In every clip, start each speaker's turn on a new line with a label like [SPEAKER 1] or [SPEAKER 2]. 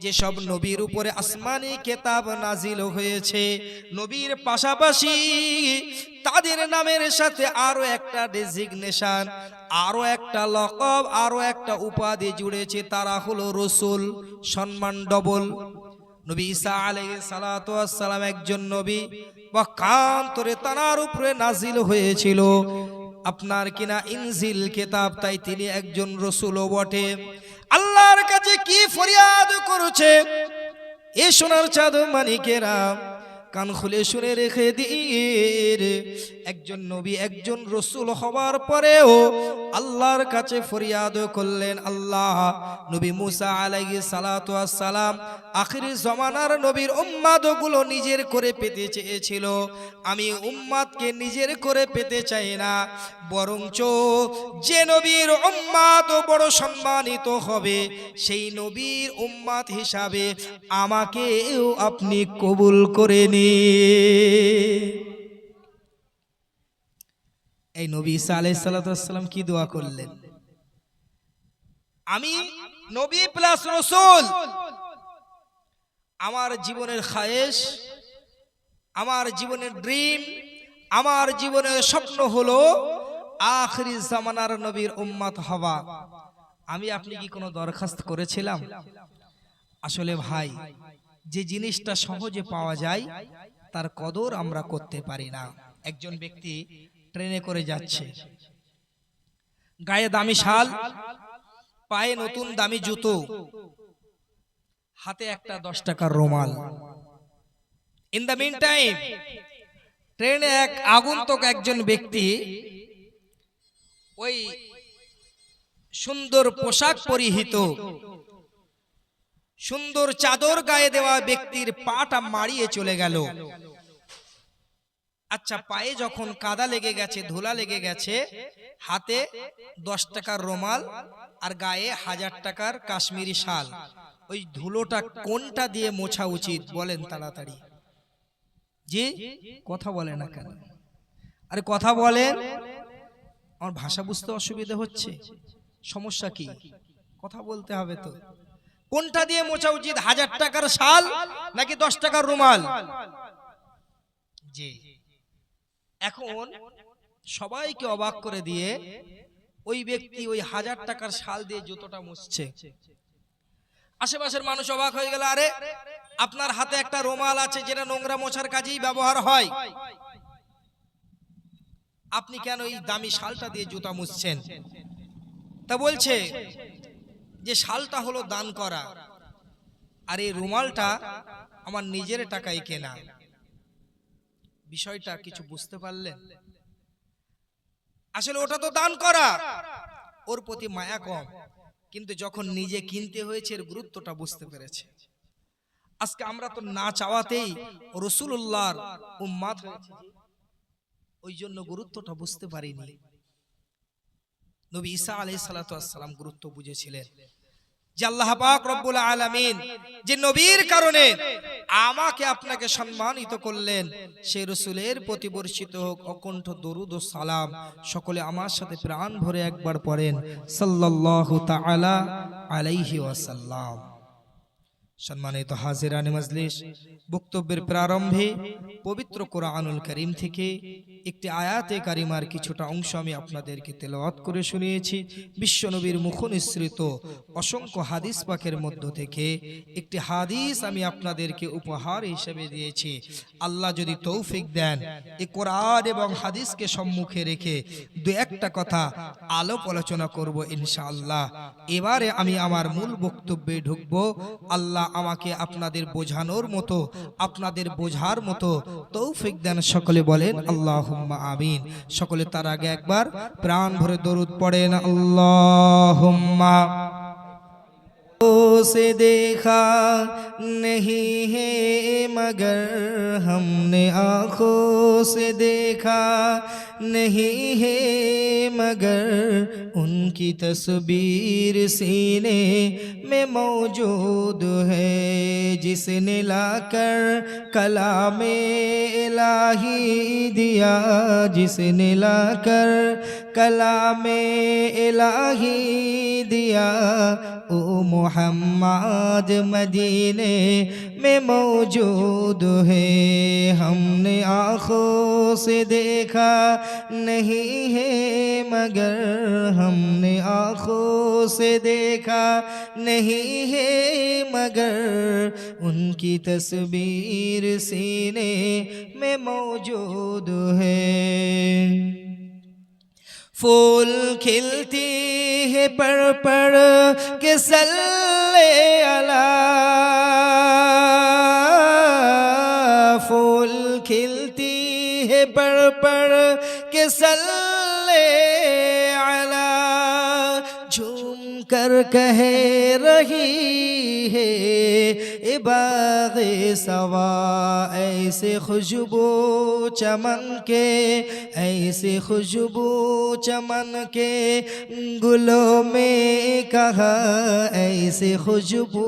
[SPEAKER 1] যে সব নবীর উপরে আসমানি কিতাব নাজিল হয়েছে, নবীর পাশাপাশি তাদের নামের সাথে আরো একটা ডেজিগনেশন, আরো একটা লকব, আরো একটা উপাধি জুড়েছে, তারা হলো রাসূল। সম্মান ডবল। নবী ঈসা আলাইহিস সালাতু ওয়াস সালাম একজন নবী, পক্ষান্তরে তার উপরে নাজিল হয়েছিল আপনার কিনা ইনজিল কিতাব, তাই তিনি একজন রাসূলও বটে। আল্লাহর কাছে কি ফরিয়াদ করেছে এ সোনার চাঁদ মানিকেরা, কান খুলে শুনে রেখে দিন। একজন নবী একজন রাসূল হওয়ার পরেও আল্লাহর কাছে ফরিয়াদ করলেন, আল্লাহ নবী মুসা আলাইহিস সালাতু ওয়াস সালাম আখিরি জামানার নবীর উম্মতগুলো নিজের করে পেতে চেয়েছিল, আমি উম্মতকে নিজের করে পেতে চাই না, বরঞ্চ যে নবীর উম্মত বড় সম্মানিত হবে সেই নবীর উম্মত হিসাবে আমাকেও আপনি কবুল করে নিন। এই নবী ঈসা আলাইহিস সালাতু ওয়াস সালাম কি দোয়া করলেন? আমি নবী প্লাস রাসূল, আমার জীবনের খায়েশ, আমার জীবনের ড্রিম, আমার জীবনের স্বপ্ন হলো আখিরি জামানার নবীর উম্মত হওয়া। আমি আপনি কি কোনো দরখাস্ত করেছিলাম? আসলে ভাই, যে জিনিসটা সহজে পাওয়া যায় তার কদর আমরা করতে পারি না। একজন ব্যক্তি ট্রেনে করে যাচ্ছে, গায়ে দামি শাল, পায়ে নতুন দামি জুতো, হাতে একটা 10 টাকার রুমাল। ইন দ্য মিন টাইম ট্রেনে এক আগন্তুক একজন ব্যক্তি ওই সুন্দর পোশাক পরিহিত, সুন্দর চাদর গায়ে দেওয়া ব্যক্তির পাটা মারিয়ে চলে গেল। আচ্ছা, পায়ে যখন কাদা লেগে গেছে, ধুলা লেগে গেছে, হাতে 10 টাকার রুমাল আর গায়ে 1000 টাকার কাশ্মীরি শাল, ওই ধুলোটা কোনটা দিয়ে মোছা উচিত বলেন তাড়াতাড়ি? জি, কথা বলে না কেন? আরে কথা বলেন, আমার ভাষা বুঝতে অসুবিধা হচ্ছে, সমস্যা কি? কথা বলতে হবে তো। কোনটা দিয়ে মোছা উচিত, 1000 টাকার শাল নাকি 10 টাকার রুমাল? জি, এখন সবাইকে অবাক করে দিয়ে ওই ব্যক্তি ওই 1000 টাকার শাল দিয়ে জুতোটা মুছছে। আশেপাশের মানুষ অবাক হয়ে গেল, আরে আপনার হাতে একটা রুমাল আছে যেটা নোংরা মোছার কাজেই ব্যবহার হয়, আপনি কেন এই দামি শালটা দিয়ে জুতা মুছছেন? তা বলছে যে শালটা হলো দান করা, আর এই রুমালটা আমার নিজের টাকায় কেনা। বিষয়টা কিছু বুঝতে পারলেন? আসলে ওটা তো দান করা, ওর প্রতি মায়া কম, কিন্তু যখন নিজে কিনতে হয়েছে এর গুরুত্বটা বুঝতে পেরেছে। আজকে আমরা তো না চাওয়াতেই রাসূলুল্লাহর উম্মত হয়েছি, ওই জন্য গুরুত্বটা বুঝতে পারিনি। নবী ঈসা আলাইহিস সালাতু ওয়াস সালাম গুরুত্ব বুঝেছিলেন যে আল্লাহ পাক রব্বুল আলামিন যে নবীর কারণে আমাকে আপনাকে সম্মানিত করলেন, সেই রাসূলের প্রতি বর্ষিত হোক অকণ্ঠ দরুদ ও সালাম। সকলে আমার সাথে প্রাণ ভরে একবার পড়েন সাল্লাল্লাহু তাআলা আলাইহি ওয়াসাল্লাম। সম্মানিত হাজিরানে মজলিস, বক্তব্যের প্রারম্ভে পবিত্র কোরআনুল কারীম থেকে একটি আয়াতে কারিমার কিছুটা অংশ আমি আপনাদেরকে তেলাওয়াত করে শুনিয়েছি। বিশ্বনবীর মুখনিসৃত অসংখ্য হাদিস পাকের মধ্য থেকে একটি হাদিস আমি আপনাদেরকে উপহার হিসেবে দিয়েছি। আল্লাহ যদি তৌফিক দেন, এই কোরআন এবং হাদিসকে সম্মুখে রেখে দু একটা কথা আলোপ আলোচনা করব ইনশাআল্লাহ। এবারে আমি আমার মূল বক্তব্যে ঢুকব। আল্লাহ আমাকে আপনাদের বোঝানোর মতো, আপনাদের বোঝার মতো তৌফিক দেন। সকলে বলেন আল্লাহুম্মা আমিন। সকলে তার আগে একবার প্রাণ ভরে দরুদ পড়েন আল্লাহুম্মা। से देखा नहीं है मगर हमने आँखों से देखा नहीं है मगर उनकी तस्वीर सीने में मौजूद है। जिसने लाकर कलामे इलाही दिया, जिसने लाकर कलामे इलाही दिया, ओ मोहम्मद मदीने में मौजूद है। हमने आँखों से देखा नहीं है मगर, हमने आँखों से देखा नहीं है मगर, उनकी तस्वीर सीने में मौजूद है। फूल खिलती है पर के सल्ले अला, फूल खिलती है पर के सल्ले अला, झूम कर कह रही है ए बाग़े सवा, ऐसे खुशबू चमन के, ऐसे खुशबू चमन के गुलों में कहा, ऐसे खुशबू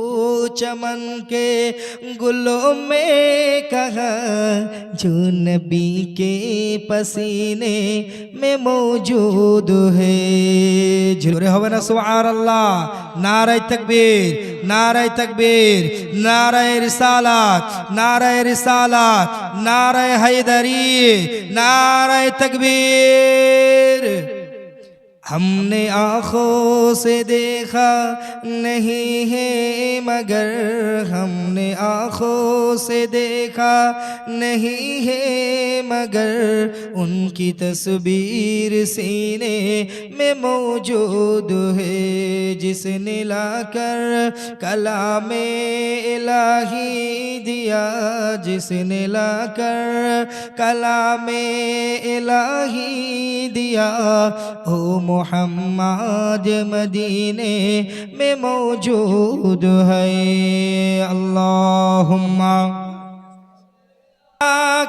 [SPEAKER 1] चमन के गुलों में कहा, जो नबी के पसीने में मौजूद है। जोरे होवे ना सुभान अल्लाह, नारे तकबीर, नारे तकबीर, नारे रिसालत, नारे रिसालत, नारे हैदरी, नारे तकबीर। हमने आँखों से देखा नहीं है मगर, हमने आँखों से देखा नहीं है मगर, उनकी तस्वीर सीने में मौजूद है। जिसने लाकर कलामे इलाही दिया, जिसने लाकर कलामे इलाही दिया, ओ मोहम्मद मदीने में मौजूद है। अल्लाहुम्मा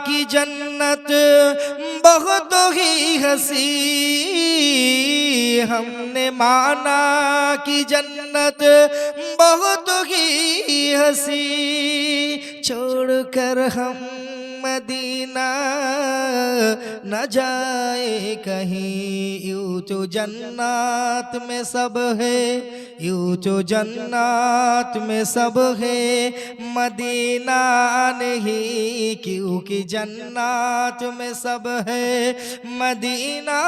[SPEAKER 1] की जन्नत बहुत ही हंसी, हमने माना कि जन्नत बहुत ही हंसी, छोड़कर हम मदीना न जाए कहीं, यूं तो जन्नत में सब है, यूं तो जन्नत में सब है, मदीना नहीं, क्योंकि जन्नत में सब है, मदीना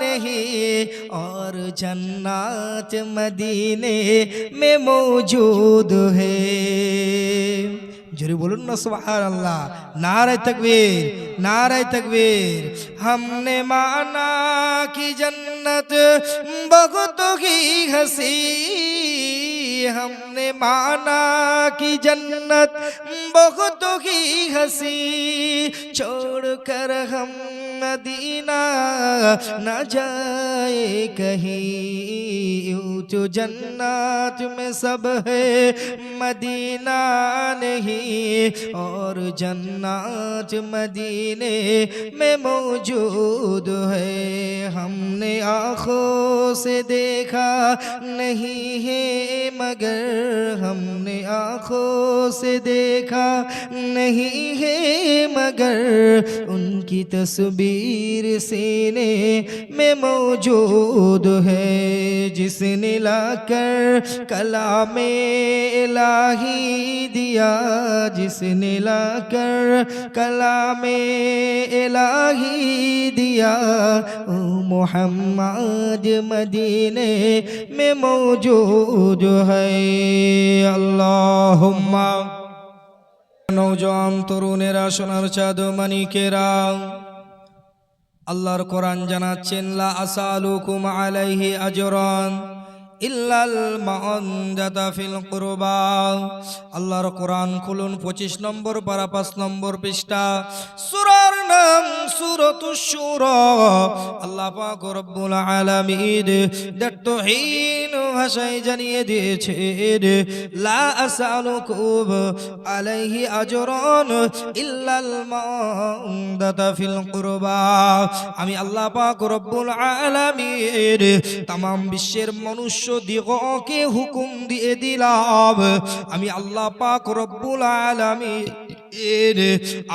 [SPEAKER 1] नहीं, और जन्नत मदीने में मौजूद है। जोरे बोलून ना सुभान अल्लाह, नारे तकबीर, नारे तकबीर। हमने माना कि जन्नत बहुत ही हंसी, हमने माना कि जन्नत बहुत ही हंसी, छोड़कर हम मदीना न जाए कहीं, यूं तो जन्नत में सब है, मदीना नहीं, और जन्नत मदीने में मौजूद है। हमने आँखों से देखा नहीं है मगर, हमने आँखों से देखा नहीं है मगर, उनकी तस्वीर सीने में मौजूद है। जिसने लाकर कलामे इलाही दिया, जिसने लाकर कलामे इलाही दिया, ओ मोहम्मद मदीने में मौजूद है। अल्लाहुम्मा नौजवान तरुणेरा সোনার চাঁদ মানিকেরা, আল্লাহর কোরআন জানাচ্ছেন লা আসালুকুম আলাইহি আজরান ইল্লাল মাউনদাতা ফিল কুরবা। আল্লাহর কোরআন খুলুন 25 নম্বর পারা 5 নম্বর পৃষ্ঠা, সূরার নাম সূরাতুশ শুরা। আল্লাহ পাক রব্বুল আলামিন দাত্তহীন ভাষায় জানিয়ে দিয়েছেন লা আসালুকুম আলাইহি আজরান ইল্লাল মাউনদাতা ফিল কুরবা। আমি আল্লাহ পাক রব্বুল আলামিন तमाम বিশ্বের মনুষ্য দিগকে হুকুম দিয়ে দিলাম, আমি আল্লাহ পাক রব্বুল আলামিন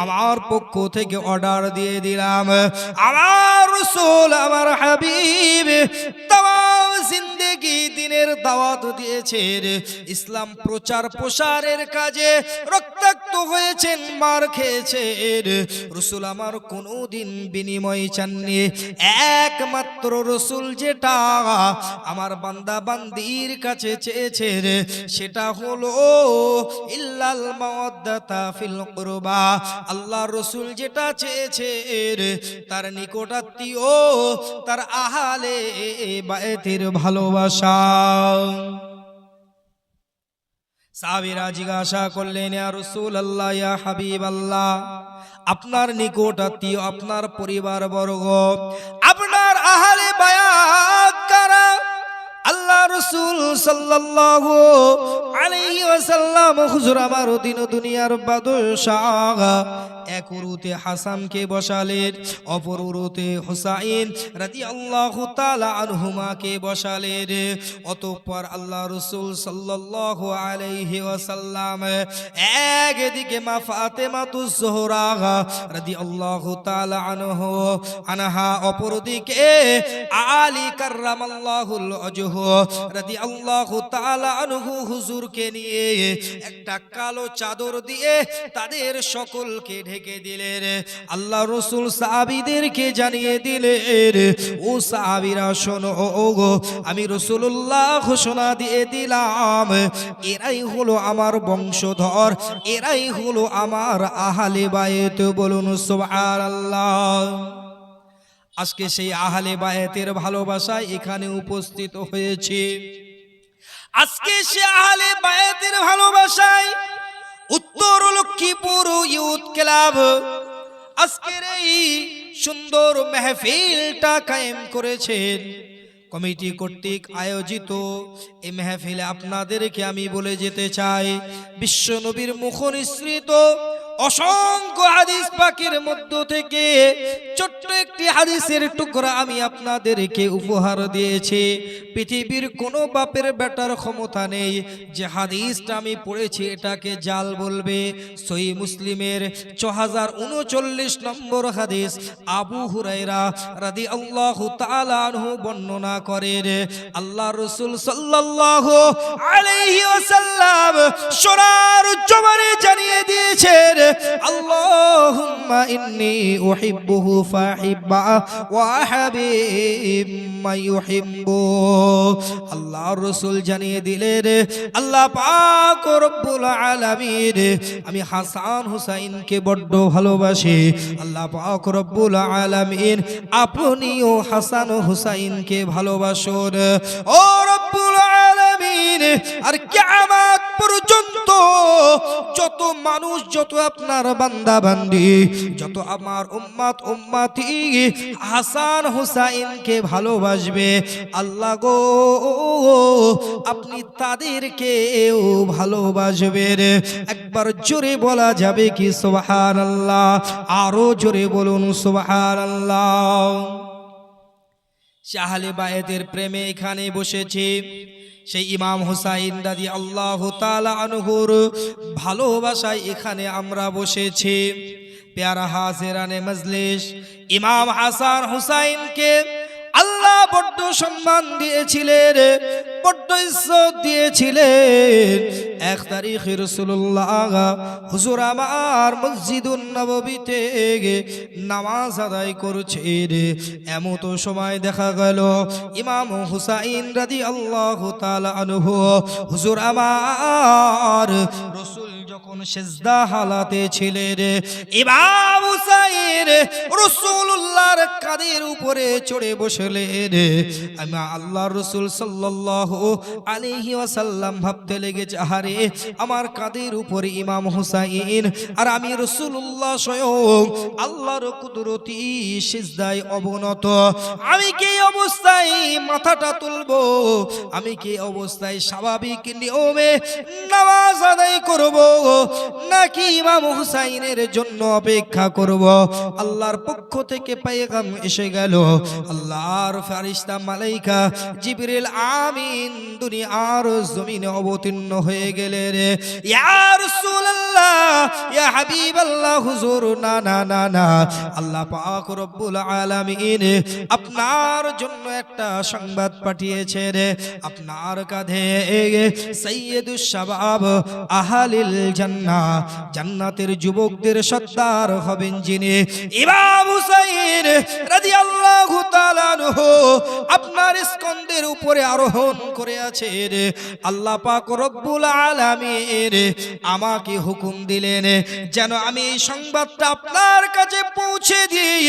[SPEAKER 1] আমার পক্ষ থেকে অর্ডার দিয়ে দিলাম, আমার রাসূল আমার হাবিব তামাম জিন্দেগি দিনের দাওয়াত দিয়েছেন, ইসলাম প্রচার প্রসারের কাজে রক্তাক্ত হয়েছেন, মার খেয়েছেন। রাসূল আমার কোনোদিন বিনিময় চাননি। একমাত্র রাসূল যেটা আমার বান্দা বান্দির কাছে চেয়েছেন সেটা হলো ইল্লাল মাওয়াদ্দাতা ফিল কুরবা। আল্লাহ রাসূল যেটা চেয়েছেন তার নিকটাত্মীয়, তার আহলে বায়তের ভালোবাসা। সাহাবীরা জিজ্ঞাসা করলেন, ইয়া রাসূলুল্লাহ, ইয়া হাবিবাল্লাহ, আপনার নিকটাত্মীয়, আপনার পরিবার বর্গ, আপনার আহলে বায়াত কারা? আল্লাহ রাসূল সাল্লাল্লাহু আলাইহি ওয়াসাল্লাম, হুজুর আমার দিন দুনিয়ার বাদশাহ, এক উরুতে হাসানকে বসালেন, অপর উরুতে হুসাইন রাদিয়াল্লাহু তাআলা আনহুমাকে বসালেন। অতঃপর আল্লাহ রাসূল সাল্লাল্লাহু আলাইহি ওয়াসাল্লাম একদিকে মা ফাতেমাতুজ জোহরা রাদিয়াল্লাহু তাআলা আনহা, অপরদিকে আলী কাররামাল্লাহুল ওয়াজহ রাদিয়াল্লাহু তাআলা আনহু, হুজুরকে নিয়ে একটা কালো চাদর দিয়ে তাদের সকলকে ঢেকে দিলেন। আল্লাহ রাসূল সাহাবীদেরকে জানিয়ে দিলেন, ও সাহাবীরা শোনো, আমি রাসূলুল্লাহ ঘোষণা দিয়ে দিলাম, এরাই হলো আমার বংশধর, এরাই হলো আমার আহলে বায়ত। বলুন সুবহানাল্লাহ। আজকে সেই আহলে বায়তের ভালোবাসায় এখানে উপস্থিত হয়েছে। আজকে সে আহলে বায়তের ভালোবাসায় উত্তর লক্ষ্মীপুর ইউথ ক্লাব আজকের এই সুন্দর মেহফিলটা কায়েম করেছেন। কমিটি কর্তৃক আয়োজিত এই মেহফিলে আপনাদেরকে আমি বলে যেতে চাই, বিশ্ব নবীর মুখ নিঃসৃত অসংখ্য হাদিস পাকের মধ্য থেকে ছোট্ট একটি হাদিসের টুকরা আমি আপনাদেরকে উপহার দিয়েছি। পৃথিবীর কোনো বাপের বেটার ক্ষমতা নেই যে হাদিসটা আমি পড়েছি এটাকে জাল বলবে। সহিহ মুসলিমের 6039 নম্বর হাদিস, আবু হুরায়রা রাদিয়াল্লাহু তাআলা আনহু বর্ণনা করেন, আল্লাহ রাসূল সাল্লাল্লাহু আলাইহি ওয়াসাল্লাম সোনার জবানে জানিয়ে দিয়েছেন, আল্লাহুম্মা ইন্নী উহিব্বুহু ফাহিব্বা ওয়া হাবিব মা ইউহিব্বু। আল্লাহ রাসূল জানিয়ে দিলেন, আল্লাহ পাক রব্বুল আলামিন আমি হাসান হুসাইনকে বড্ড ভালোবাসি। আল্লাহ পাক রব্বুল আলামিন আপনিও হাসান হুসাইনকে ভালোবাসুন। ও রব্বুল আলামিন, আর কিয়ামত পর্যন্ত যত মানুষ, যত আপনার বান্দা বান্দি, যত আমার উম্মত উম্মতি হাসান হুসাইনকে ভালোবাসবে, আল্লাহ গো আপনি তাদেরকেও ভালোবাসবেন। একবার জোরে বলা যাবে কি সুবহানাল্লাহ? আরো জোরে বলুন সুবহানাল্লাহ। আহলে বায়তের প্রেমে এখানে বসেছি, সেই ইমাম হুসাইন রাদিয়াল্লাহু তাআলা আনহুর ভালোবাসায় এখানে আমরা বসেছি। প্যারা হাজিরানে মজলিস, ইমাম হাসান হুসাইনকে আল্লাহ বড্ড সম্মান দিয়েছিলেন, বড্ড ইজ্জত দিয়েছিলেন। 1 তারিখে রাসূলুল্লাহ হুজুর আমার মসজিদুন নববীতে নামাজ আদায় করছেন, এমতো সময় দেখা গেল ইমাম হুসাইন রাদিয়াল্লাহু তাআলা আনহু, হুজুর আমার রাসূল যখন সিজদা হালাতে ছিলেন, ইমাম হুসাইন রাসূলুল্লাহর কাঁধের উপরে চড়ে বসলেন। আমি আল্লাহর রাসূল সাল্লাল্লাহু আলাইহি ওয়াসাল্লাম ভাবতে লেগেছে, আহারে আমার কাঁধের উপরে ইমাম হুসাইন, আর আমি রাসূলুল্লাহ স্বয়ং আল্লাহর কুদরতি সিজদায় অবনত। আমি কি অবস্থায় মাথাটা তুলবো? আমি কি অবস্থায় স্বাভাবিক নিয়মে নামাজ আদায় করব? না নাকি ইমাম হুসাইনের জন্য অপেক্ষা করব? আল্লাহর পক্ষ থেকে পেগাম এসে গেল। আল্লাহর ফেরেশতা মালাইকা জিবরিল আমিন দুনিয়ার জমিনে অবতীর্ণ হয়ে গেলেন। ইয়া রাসূলুল্লাহ, ইয়া হাবিবাল্লাহ, হুজুর, না না না না, আল্লাহ পাক রব্বুল আলামিন আপনার জন্য একটা সংবাদ পাঠিয়েছেন। আপনার কাঁধে সাইয়্যিদুশ শাবাব আহলিল জান্নাহ, জান্নাতের যুবকদের সর্দার হবেন যিনি, ইমাম হুসাইন রাদিয়াল্লাহু তাআলা আনহু আপনার স্কন্ধের উপরে আরোহণ করে আছেন। আল্লাহ পাক রব্বুল আলামিন আমাকে হুকুম দিলেন যেন আমি এই সংবাদটা আপনার কাছে পৌঁছে দিই।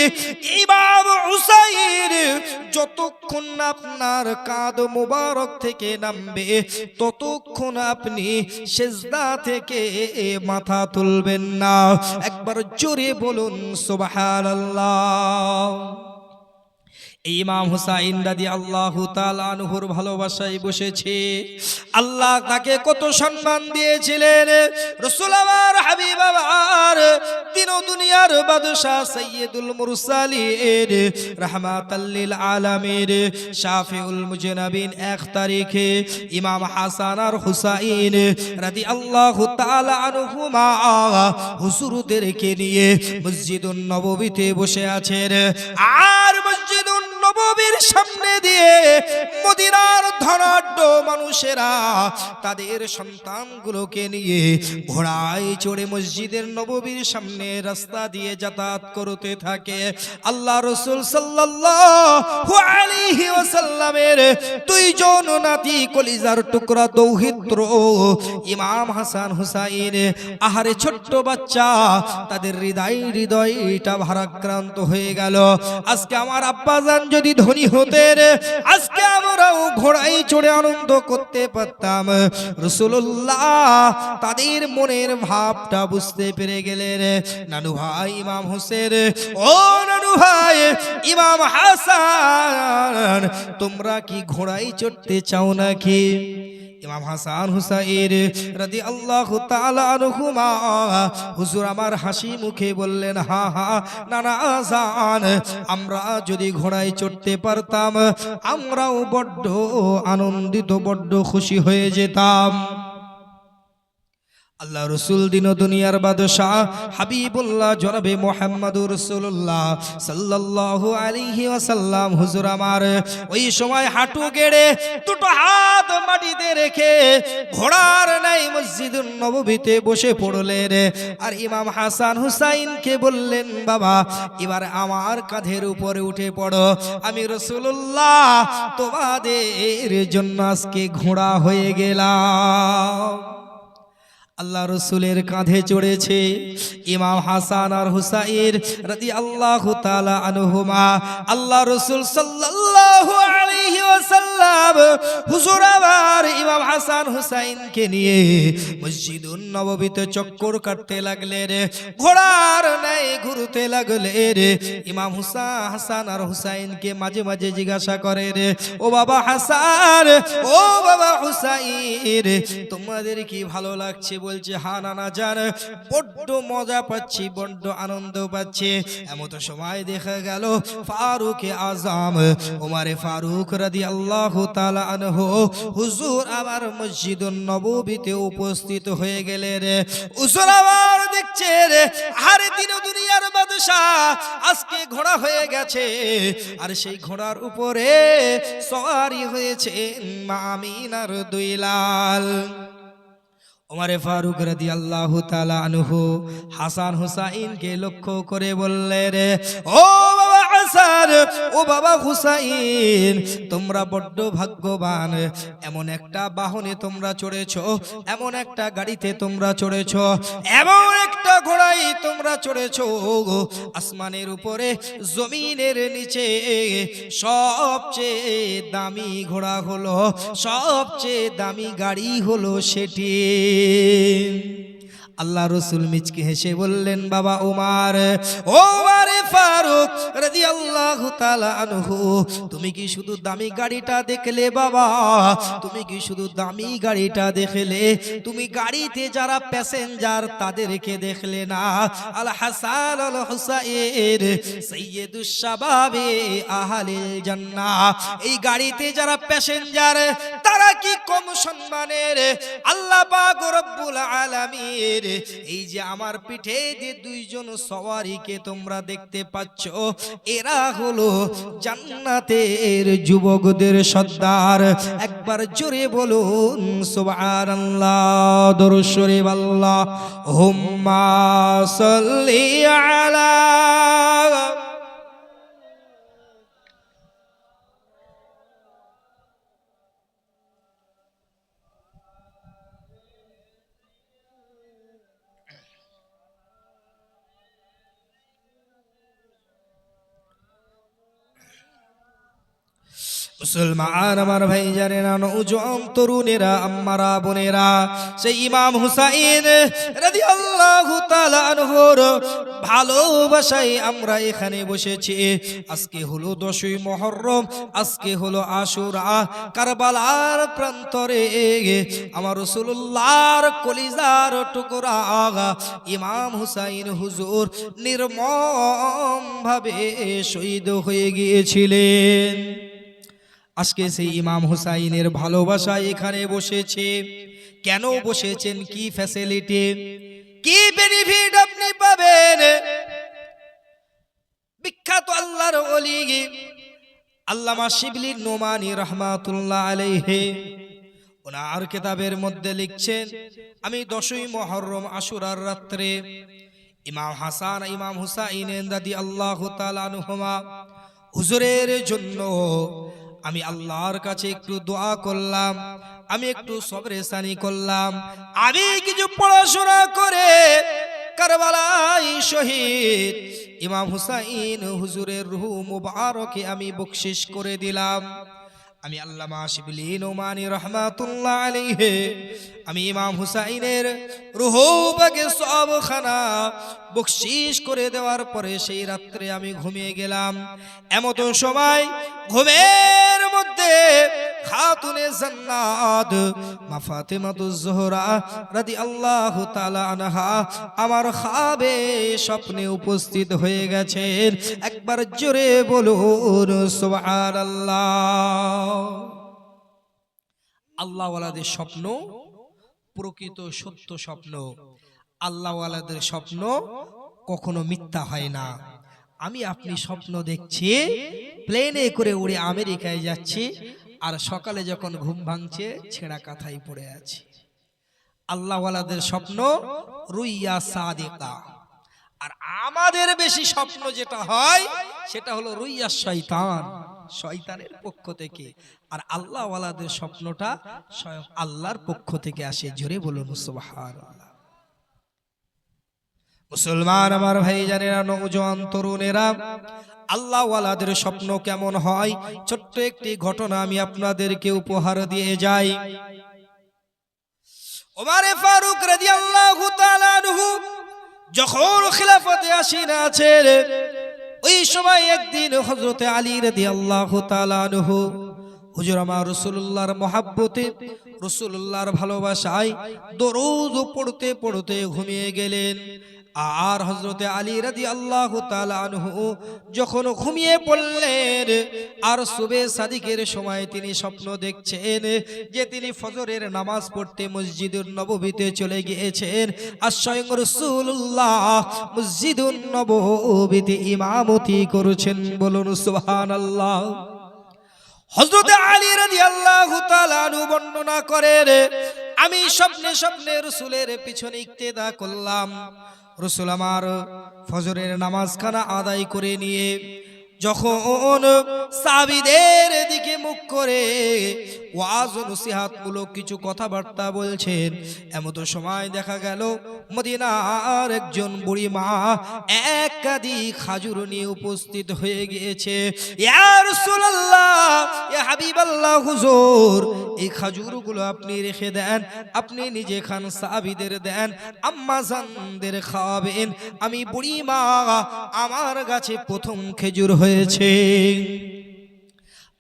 [SPEAKER 1] ইমাম হুসাইন যতক্ষণ না আপনার কাঁধ মোবারক থেকে নামবে ততক্ষণ আপনি সিজদা থেকে মাথা তুলবেন না। একবার জোরে বলুন সুবহানাল্লাহ। ইমাম হুসাইন রাদিয়াল্লাহু তাআলা আনহুর ভালোবাসায় বসেছে। আল্লাহ তাকে কত সম্মান দিয়েছিলেন। রাসূল আমার, হাবিব আমার, তিন দুনিয়ার বাদশা সাইয়্যিদুল মুরসালিন রাহমাতাল লিল আলামিন শাফিউল মুজনাবিন 1 তারিখে ইমাম হাসান আর হুসাইন রাদিয়াল্লাহু তাআলা আনহুমা হুজুরদেরকে নিয়ে মসজিদুন নববীতে বসে আছেন। আর মসজিদুন নববীর সামনে দিয়ে মদিনার ধনাঢ্য মানুষেরা তাদের সন্তানগুলোকে নিয়ে ঘোড়ায় চড়ে মসজিদের নববীর সামনে রাস্তা দিয়ে যাতায়াত করতে থাকে। আল্লাহ রাসূল সাল্লাল্লাহু আলাইহি ওয়াসাল্লামের দুইজন নাতি কলিজার টুকরা দৌহিত্র ইমাম হাসান হুসাইন, আহারে ছোট্ট বাচ্চা, তাদের হৃদয়টা ভারাক্রান্ত হয়ে গেল। আজকে আমার আব্বাজান যদি ধনী হতেন, আজকে আমরাও ঘোড়ায় চড়ে আনন্দ করতে পারতাম। রাসূলুল্লাহ তাদের মনের ভাবটা বুঝতে পেরে গেলেন। নানু ভাই ইমাম হোসেন, ও নানু ভাই ইমাম হাসান, তোমরা কি ঘোড়ায় চড়তে চাও নাকি? ইমাম হাসান হুসাইন রাদিয়াল্লাহু তাআলা আনহুমা হুজুর আমার হাসি মুখে বললেন, হা হা নানা জান, আমরা যদি ঘোড়ায় চড়তে পারতাম আমরাও বড্ড আনন্দিত, বড্ড খুশি হয়ে যেতাম। আল্লাহ রসুল দিন দুনিয়ার বাদশাহ হাবিবুল্লাহ জনাবে মুহাম্মদুর রাসূলুল্লাহ সাল্লাল্লাহু আলাইহি ওয়াসাল্লাম হুজুর আমার ওই সময় হাঁটু গেড়ে দুটো হাত মাটিতে রেখে ঘোড়ার নাই মসজিদুন নববীতে বসে পড়লেন। আর ইমাম হাসান হুসাইনকে বললেন, বাবা এবার আমার কাঁধের উপরে উঠে পড়ো, আমি রাসূলুল্লাহ তোমাদের জন্য আজকে ঘোড়া হয়ে গেলাম। আল্লাহ রসুলের কাঁধে চড়েছে ইমাম হাসান আর হুসাইন রাদিয়াল্লাহু তাআলা আনহুমা। আল্লাহ রসুল সাল্লাল্লাহু আলাইহি ওয়াসাল্লাম হুজুর আবার ইমাম হাসান হুসাইনকে নিয়ে মসজিদুন নববীতে চক্কর কাটতে লাগলেন, ঘোড়ার ন্যায় ঘুরতে লাগলেন। ইমাম হাসান আর হুসাইনকে মাঝে মাঝে জিজ্ঞাসা করেন, ও বাবা হাসান, ও বাবা হুসাইন, তোমাদের কি ভালো লাগছে? বলছে, হা নানা জান, বড্ড মজা পাচ্ছি, বড্ড আনন্দ পাচ্ছি। এমত সময় দেখা গেল ফারুক আজম ওমরে ফারুক রাদিয়াল্লাহু তাআলা আনহু হুজুর আবার মসজিদুন নববীতে উপস্থিত হয়ে গেলেন। হুজুর আবার দেখছেন, আরে দিন দুনিয়ার বাদশা আজকে ঘোড়া হয়ে গেছে, আর সেই ঘোড়ার উপরে সওয়ারি হয়েছে মা আমিনার দুই লাল। ওমরে ফারুক রাদিয়াল্লাহু তাআলা আনহু হাসান হুসাইনকে লক্ষ্য করে বললেন, ও বাবা হাসান, ও বাবা হুসাইন, তোমরা বড্ড ভাগ্যবান, এমন একটা বাহনে তোমরা চড়েছো, এমন একটা গাড়িতে তোমরা চড়েছো, এমন একটা ঘোড়ায় তোমরা চড়েছো, আসমানের উপরে জমিনের নিচে সবচেয়ে দামি ঘোড়া হলো, সবচেয়ে দামি গাড়ি হলো সেটি। আল্লাহ রসুল মিচকে হেসে বললেন, বাবা ওমর, ওমরে ফারুক রাদিয়াল্লাহু তাআলা আনহু, তুমি কি শুধু দামি গাড়িটা দেখলে বাবা? তুমি কি শুধু দামি গাড়িটা দেখলে? তুমি গাড়িতে যারা প্যাসেঞ্জার তাদেরকে দেখলে না? আল হাসান আল হুসাইন সাইয়্যিদুশ শাবাবে আহলিল জান্নাহ, এই গাড়িতে যারা প্যাসেঞ্জার তারা কি কম সম্মানের? আল্লাহ পাক রব্বুল আলামিন এই যে আমার পিঠে যে দুইজন সওয়ারীকে তোমরা দেখতে পাচ্ছ, এরা হলো জান্নাতের যুবকদের সর্দার। একবার জোরে বলুন সুবহানাল্লাহ, দরুদ শরীফ আল্লাহুম্মা সাল্লি আলা। মুসলমান আমার ভাই জানেরা, নওজোয়ান তরুণেরা, আম্মারা বোনেরা, সেই ইমাম হুসাইন রাদিয়াল্লাহু তাআলা আনহুর ভালোবাসায় আমরা এখানে বসেছি। আজকে হলো 10ই মুহররম, আজকে হলো আশুরা। কারবালার প্রান্তরে আমার রাসূলুল্লাহর কলিজার টুকরা ইমাম হুসাইন হুজুর নির্মম ভাবে শহীদ হয়ে গিয়েছিলেন। আজকে সেই ইমাম হুসাইনের ভালোবাসা এখানে বসেছে। কেন বসেছেন? কি ফ্যাসিলিটি, কি বেনিফিট আপনি পাবেন? বিখ্যাত আল্লাহর ওলি আল্লামা শিবলি নোমানী রাহমাতুল্লাহ আলাইহি ওনার কিতাবের মধ্যে লিখছেন, আমি 10ই মুহররম আশুরার রাত্রে ইমাম হাসান ইমাম হুসাইন রাদিয়াল্লাহু তাআলা আনহুমা হুজুরের জন্য আমি আল্লাহর কাছে একটু দোয়া করলাম, আমি একটু সবরেসানি করলাম। আমি কিছু পড়াশোনা করে কারবালায় শহীদ ইমাম হুসাইন হুজুরের রূহ মুবারকে আমি বকশিশ করে দিলাম। আমি আল্লামা শিবলি নোমানী রাহমাতুল্লাহ আলাইহি আমি ইমাম হুসাইনের রূহ পাকে সবখানা বকশিশ করে দেওয়ার পরে সেই রাত্রে আমি ঘুমিয়ে গেলাম। এমত সময় ঘুমের মধ্যে খাতুনে জান্নাত মা ফাতেমাতুজ জোহরা রাদিয়াল্লাহু তাআলা আনহা আমার খাবে স্বপ্নে উপস্থিত হয়ে গেছেন। একবার জোরে বলুন সুবহানাল্লাহ। আল্লাহওয়ালাদের স্বপ্ন প্রকৃত সত্য স্বপ্ন। আল্লাহওয়ালাদের স্বপ্ন কখনো মিথ্যা হয় না। আমি আপনি স্বপ্ন দেখছি প্লেনে করে উড়ে আমেরিকায় যাচ্ছি, আর সকালে যখন ঘুম ভাঙছে ছেঁড়া কাঁথায় পড়ে আছি। আল্লাহওয়ালাদের স্বপ্ন রুইয়া সাদিকা। আর আমাদের বেশি স্বপ্ন যেটা হয় সেটা হলো রুইয়া শয়তান, শয়তানের পক্ষ থেকে। আর আল্লাহওয়ালাদের স্বপ্নটা স্বয়ং আল্লাহর পক্ষ থেকে আসে। জোরে বলুন সুবহানাল্লাহ। মুসলমান আমার ভাই জানেরা, নওজোয়ান তরুণেরা, আল্লাহওয়ালাদের স্বপ্ন কেমন হয় ছোট্ট একটি ঘটনা আমি আপনাদেরকে উপহার দিয়ে যাই। ওমরে ফারুক রাদিয়াল্লাহু তাআলা আনহু যখন খিলাফতে আসীন আছেন, ওই সময় একদিন হযরতে আলী রাদিয়াল্লাহু তাআলা আনহু হুজুর আমার রাসূলুল্লাহর মহব্বতে, রাসূলুল্লাহর ভালোবাসায় দরুদ পড়তে পড়তে ঘুমিয়ে গেলেন। আর হযরতে আলী রাদিয়াল্লাহু তাআলা আনহু যখন ঘুমিয়ে পড়লেন, আর সুবে সাদিকের সময় তিনি স্বপ্ন দেখছেন যে তিনি ফজরের নামাজ পড়তে মসজিদুন নববীতে চলে গিয়েছেন, আর স্বয়ং রাসূলুল্লাহ মসজিদুন নববীতে ইমামতি করছেন। বলুন সুবহানাল্লাহ। হযরতে আলী রাদিয়াল্লাহু তাআলা আনহু বর্ণনা করেন, আমি স্বপ্নে স্বপ্নে রাসূলের পিছনে ইক্তেদা করলাম। রাসূল আমার ফজরের নামাজখানা আদায় করে নিয়ে যখন সাহাবীদের দিকে মুখ করে ওয়াজ ও নসিহতমূলক কিছু কথাবার্তা বলছেন। এমন সময় দেখা গেল মদিনার একজন বুড়ি মা এক কাঁদি খাজুর নিয়ে উপস্থিত হয়ে গিয়েছে। ইয়া রাসূলুল্লাহ, ইয়া হাবিবাল্লাহ, হুজুর এই খাজুরগুলো আপনি রেখে দেন, আপনি নিজে খান, সাহাবীদের দেন, আম্মা জানদের খাওয়াবেন। আমি বুড়ি মা, আমার গাছে প্রথম খেজুর হয়েছে।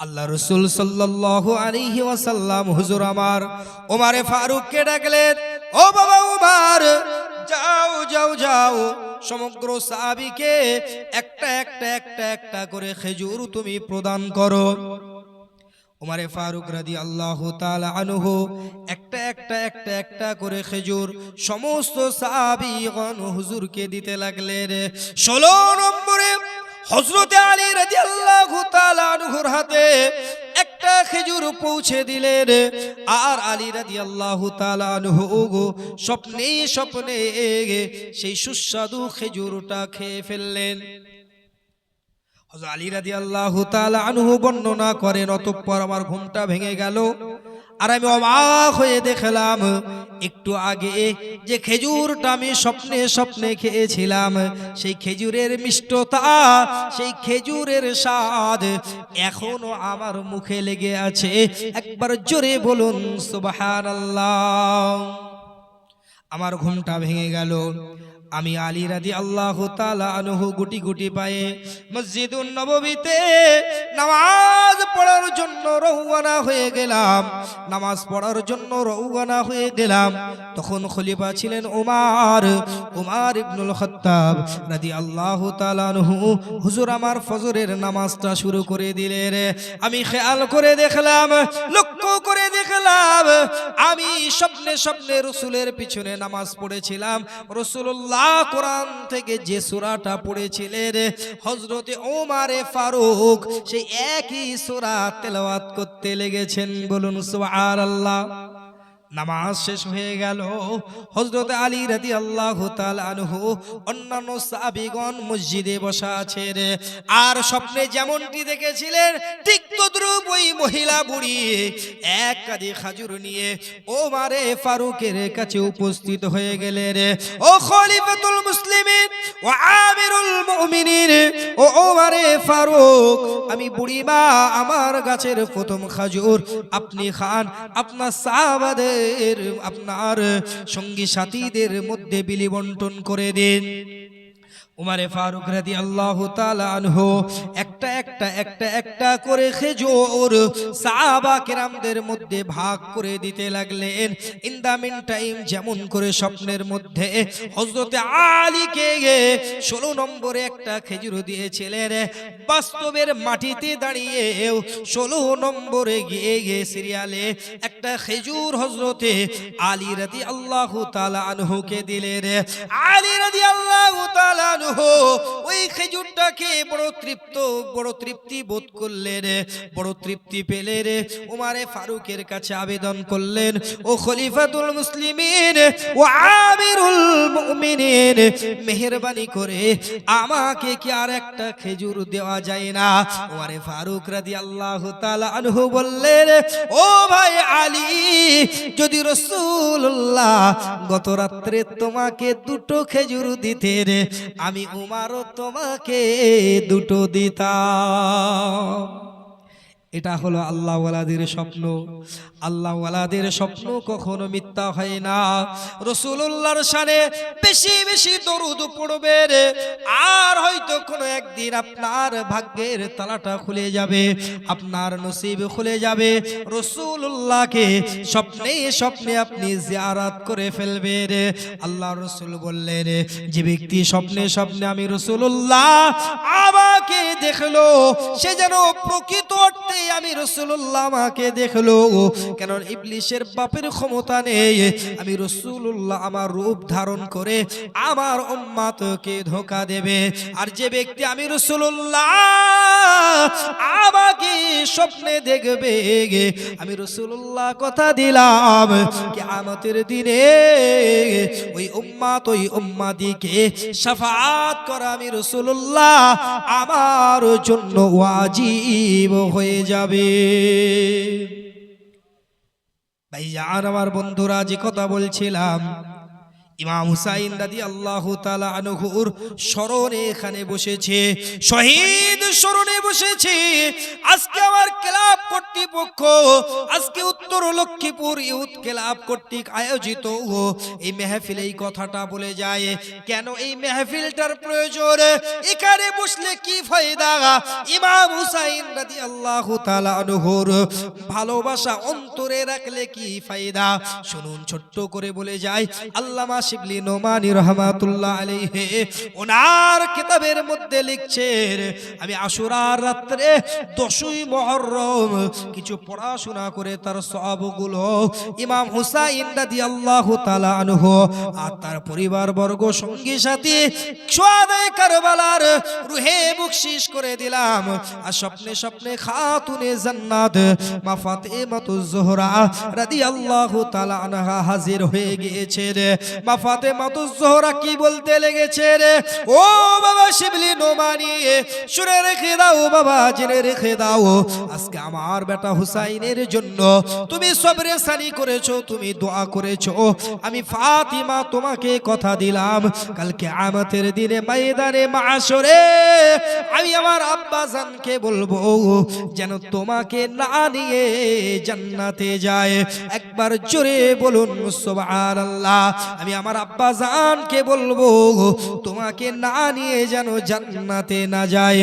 [SPEAKER 1] আল্লাহ রাসূল সাল্লাল্লাহু আলাইহি ওয়াসাল্লাম হুজুর আমার ওমরে ফারুককে ডাকলেন, ও বাবা ওমর, যাও যাও যাও, সমগ্র সাহাবীকে একটা একটা একটা একটা করে খেজুর তুমি প্রদান করো। ওমরে ফারুক রাদিয়াল্লাহু তাআলা আনহু একটা একটা একটা একটা করে খেজুর সমস্ত সাহাবীগণ হুজুরকে দিতে লাগলেন। 16 নম্বরে হযরতে আলী রাদিয়াল্লাহু তাআলা আনহুর হাতে একটা খেজুর পৌঁছে দিলেন। আর আলী রাদিয়াল্লাহু তাআলা আনহু স্বপ্নে স্বপ্নে সেই সুস্বাদু খেজুরটা খেয়ে ফেললেন। হযরত আলী রাদিয়াল্লাহু তাআলা আনহু বর্ণনা করেন, অতঃপর আমার ঘুমটা ভেঙে গেল, আর আমি অবাক হয়ে দেখলাম একটু আগে যে খেজুরটা আমি স্বপ্নে স্বপ্নে খেয়েছিলাম, সেই খেজুরের মিষ্টতা, সেই খেজুরের স্বাদ এখনো আমার মুখে লেগে আছে। একবার জোরে বলুন সুবহানাল্লাহ। আমার ঘুমটা ভেঙে গেল। আমি আলী রাদিয়াল্লাহু তাআলা আনহু গুটি গুটি পায়ে মসজিদুন নববীতে নামাজ পড়ার জন্য রওনা হয়ে গেলাম। নামাজ পড়ার জন্য রওনা হয়ে গেলাম। তখন খলিফা ছিলেন ওমর ইবনুল খাত্তাব রাদিয়াল্লাহু তাআলা আনহু। হুজুর আমার ফজরের নামাজটা শুরু করে দিলেন। আমি খেয়াল করে দেখলাম, লক্ষ্য করে দেখলাম, আমি স্বপ্নে স্বপ্নে রাসূলের পিছনে নামাজ পড়েছিলাম। রাসূলুল্লাহ কোরআন থেকে যে সূরাটা পড়েছিলেন, হযরতে ওমরে ফারুক সেই একই সূরা তেলাওয়াত করতে লেগেছেন। বলুন সুবহানাল্লাহ। নামাজ শেষ হয়ে গেল। হযরত আলী রাদিয়াল্লাহু তাআলা আনহু অন্যান্য সাহাবীগণ মসজিদে বসা আছেন। আর স্বপ্নে যেমনটি দেখেছিলেন ঠিক তদ্রূপ ওই মহিলা বুড়ি এক কাঁদি খাজুর নিয়ে ওমরে ফারুকের কাছে উপস্থিত হয়ে গেলেন। ও খলিফাতুল মুসলিমিন ও আমিরুল মুমিনিন, ও ওমরে ফারুক, আমি বুড়ি মা, আমার গাছের প্রথম খাজুর আপনি খান, আপনার সাহাবাদের, আপনার সঙ্গী সাথীদের মধ্যে বিলি বন্টন করে দিন। উমরে ফারুক রাদিয়াল্লাহু তাআলা আনহু একটা একটা একটা একটা করে খেজুর সাহাবা কেরামদের মধ্যে ভাগ করে দিতে লাগলেন। ইন দা মিন টাইম যেমন করে স্বপ্নের মধ্যে হযরতে আলীকে 16 নম্বরে একটা খেজুর দিয়েছিলেন, বাস্তবের মাটিতে দাঁড়িয়ে 16 নম্বরে গিয়ে সিরিয়ালে একটা খেজুর হযরতে আলী রাদিয়াল্লাহু তাআলা আনহুকে দিলেন। আলী রাদিয়াল্লাহু তাআলা ওই খেজুরটাকে বড় তৃপ্তি বোধ করলেন, বড় তৃপ্তি পেলেন। উমরে ফারুকের কাছে আবেদন করলেন, ও খলিফাতুল মুসলিমিন ও আমিরুল মুমিনিন, মেহেরবানি করে আমাকে কি আর একটা খেজুর দেওয়া যায় না? উমরে ফারুক রাদিয়াল্লাহু তাআলা আনহু বললেন, ও ভাই আলী, যদি রাসূলুল্লাহ গত রাত্রে তোমাকে দুটো খেজুর দিতেন, আমি উমরও তোমাকে দুটো দিতাম। এটা হলো আল্লাহ ওয়ালাদের স্বপ্ন। আল্লাহ ওয়ালাদের স্বপ্ন কখনো মিথ্যা হয় না। রাসূলুল্লাহর শানে বেশি বেশি দরুদ পড়বেন, আর হয়তো কোনো একদিন আপনার ভাগ্যের তালাটা খুলে যাবে, আপনার নসিব খুলে যাবে। রাসূলুল্লাহকে স্বপ্নে স্বপ্নে আপনি জিয়ারত করে ফেলবেন। আল্লাহ রাসূল বললেন, যে ব্যক্তি স্বপ্নে স্বপ্নে আমি রাসূলুল্লাহ আমাকে দেখলো, সে যেন প্রকৃত অর্থে আমি রাসূলুল্লাহ আমাকে দেখলো। কেন ইবলিসের বাপের ক্ষমতা নেই, আমি রাসূলুল্লাহ আমার রূপ ধারণ করে আমার উম্মতকে ধোঁকা দেবে। আর যে ব্যক্তি আমি রাসূলুল্লাহ আমাকে স্বপ্নে দেখবে, আমি রাসূলুল্লাহ কথা দিলাম কিয়ামতের দিনে ওই উম্মত ওই উম্মতিকে শাফাআত করা আমি রাসূলুল্লাহ আমার জন্য ওয়াজিব হয়ে যাবে। ভাইজান আমার বন্ধুরা, যে কথা বলছিলাম, ইমাম হুসাইন রাদিয়াল্লাহু তাআলা আনহুর স্মরণে এখানে বসেছে, শহীদ স্মরণে বসেছে। আজকে আমার ক্লাব কর্তৃপক্ষ, আজকে উত্তর লক্ষ্মীপুর ইউথ ক্লাব কর্তৃক আয়োজিত এই মেহফিলে এই কথাটা বলে যায়। কেন এই মেহফিলটার প্রয়োজন? এখানে বসলে কি ফায়দা? ইমাম হুসাইন রাদিয়াল্লাহু তাআলা আনহুর ভালোবাসা অন্তরে রাখলে কি ফায়দা? শুনুন, ছোট্ট করে বলে যায়, আল্লামা শিবলি নোমানী রহমাতুল্লাহ আলাইহি ওনার কিতাবের মধ্যে লিখছেন, আমি আশুরার রাত্রে 10ই মুহররম কিছু পড়াশোনা করে তার সওয়াবগুলো ইমাম হুসাইন রাদিয়াল্লাহু তাআলা আনহু আর তার পরিবার বর্গ সঙ্গী সাথী শুহাদায়ে কারবালার রুহে বকশিশ করে দিলাম। আর স্বপ্নে স্বপ্নে খাতুনে জান্নাত মা ফাতেমাতুজ জোহরা রাদিয়াল্লাহু তাআলা আনহা হাজির হয়ে গিয়েছেন। মা ফাতেমাতুজ জোহরা কি বলতে লেগেছে রে? ও বাবা শিবলি নোমানী, শুনে রেখে দাও বাবা, জেনে রেখে দাও, আজকে আমার বেটা হুসাইনের জন্য তুমি সবরে সানি করেছো, তুমি দোয়া করেছো। আমি ফাতিমা তোমাকে কথা দিলাম, কালকে কিয়ামতের দিনে ময়দানে মাশরে আমি আমার আব্বা জানকে বলবো যেন তোমাকে না নিয়ে জান্নাতে যায়। একবার জোরে বলুন সুবহানাল্লাহ। আমি আমার আব্বা জানকে বলবো তোমাকে না নিয়ে যেন জান্নাতে না যায়।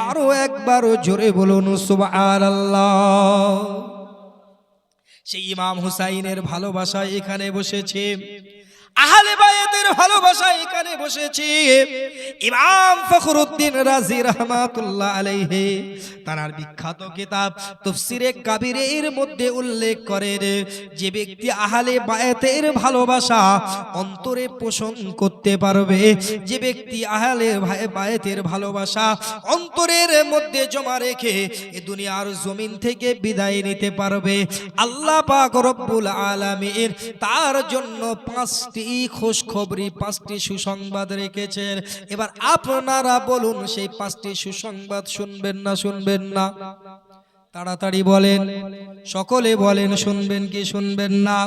[SPEAKER 1] আরো একবার জোরে বলুন সুবহানাল্লাহ। সেই ইমাম হুসাইনের ভালোবাসা এখানে বসেছে, আহলে বায়াতের ভালোবাসা এখানে বসেছে। ইমাম ফখরুদ্দিন রাজি রাহমাতুল্লাহ আলাইহি তার বিখ্যাত কিতাব তাফসীরে কাবীরের মধ্যে উল্লেখ করেন, যে ব্যক্তি আহলে বায়াতের ভালোবাসা অন্তরে পোষণ করতে পারবে, যে ব্যক্তি আহলে বায়াতের ভালোবাসা অন্তরের মধ্যে জমা রেখে এ দুনিয়ার জমিন থেকে বিদায় নিতে পারবে, আল্লাহ পাক রব্বুল আলামিন তার জন্য 5টি খুশখবরি, 5টি সুসংবাদ রেখেছেন। এবার আপনারা বলুন, সেই 5টি সুসংবাদ শুনবেন না শুনবেন না? তাড়াতাড়ি বলেন, সকলে বলেন, শুনবেন কি শুনবেন না?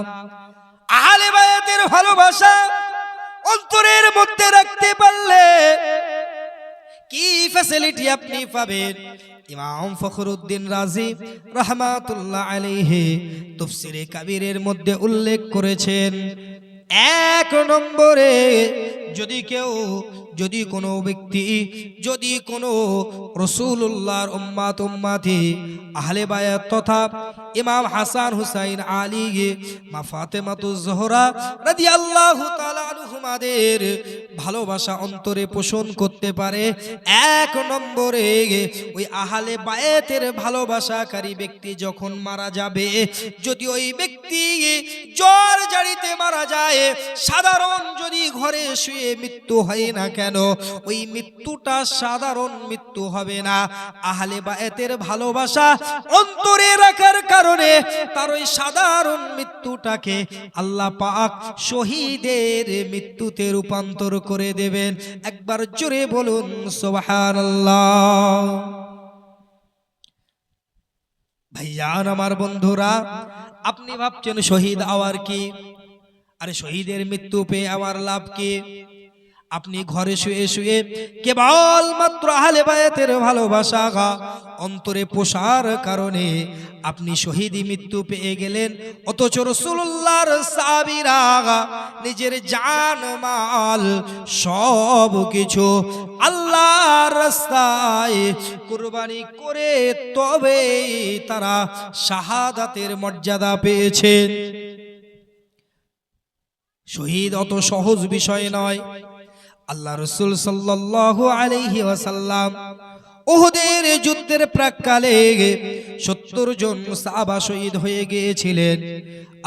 [SPEAKER 1] আহলে বায়াতের ভালোবাসা অন্তরের মধ্যে রাখতে পারলে কি ফ্যাসিলিটি আপনি পাবেন? ইমাম ফখরুদ্দিন রাজি রাহমাতুল্লাহ আলাইহি তাফসীরে কাবীরের মধ্যে উল্লেখ করেছেন, 1 নম্বরে যদি কোনো ব্যক্তি, যদি কোনো রাসূলুল্লাহর উম্মতি আহলে বায়াত তথা ইমাম হাসান হুসাইন আলী মা ফাতেমাতুজ জোহরা রাদিয়াল্লাহু তাআলা আনহুমাদের ভালোবাসা অন্তরে পোষণ করতে পারে, 1 নম্বরে ওই আহলে বায়াতের ভালোবাসাকারী ব্যক্তি যখন মারা যাবে, যদি ওই ব্যক্তি জ্বর জারিতে মারা যায়, সাধারণ যদি ঘরে শুয়ে মৃত্যু হয় না কেন, ওই মৃত্যুটা সাধারণ মৃত্যু হবে না। আহলে বায়াতের ভালোবাসা অন্তরে রাখার কারণে তার ওই সাধারণ মৃত্যুটাকে আল্লাহ পাক শহীদের মৃত্যুতে রূপান্তর করে দেবেন। একবার জোরে বলুন সুবহানাল্লাহ। ভাইজান আমার বন্ধুরা, আপনি ভাবছেন শহীদ হওয়ার কি? আরে শহীদের মৃত্যু পেয়ে আমার লাভ কি? আপনি ঘরে শুয়ে শুয়ে কেবল মাত্র আহলে বায়াতের ভালোবাসা অন্তরে পোষার কারণে আপনি শহীদি মৃত্যু পেয়ে গেলেন, অথচ রাসূলুল্লাহর সাহাবীরা নিজের জান মাল সব কিছু আল্লাহর রাস্তায় কুরবানি করে তবে তারা শাহাদাতের মর্যাদা পেয়েছেন। শহীদ অত সহজ বিষয় নয়। আল্লাহ রাসূল সাল্লাল্লাহু আলাইহি ওয়াসাল্লাম উহুদের যুদ্ধের প্রাক্কালে 70 জন সাহাবা শহীদ হয়ে গিয়েছিলেন।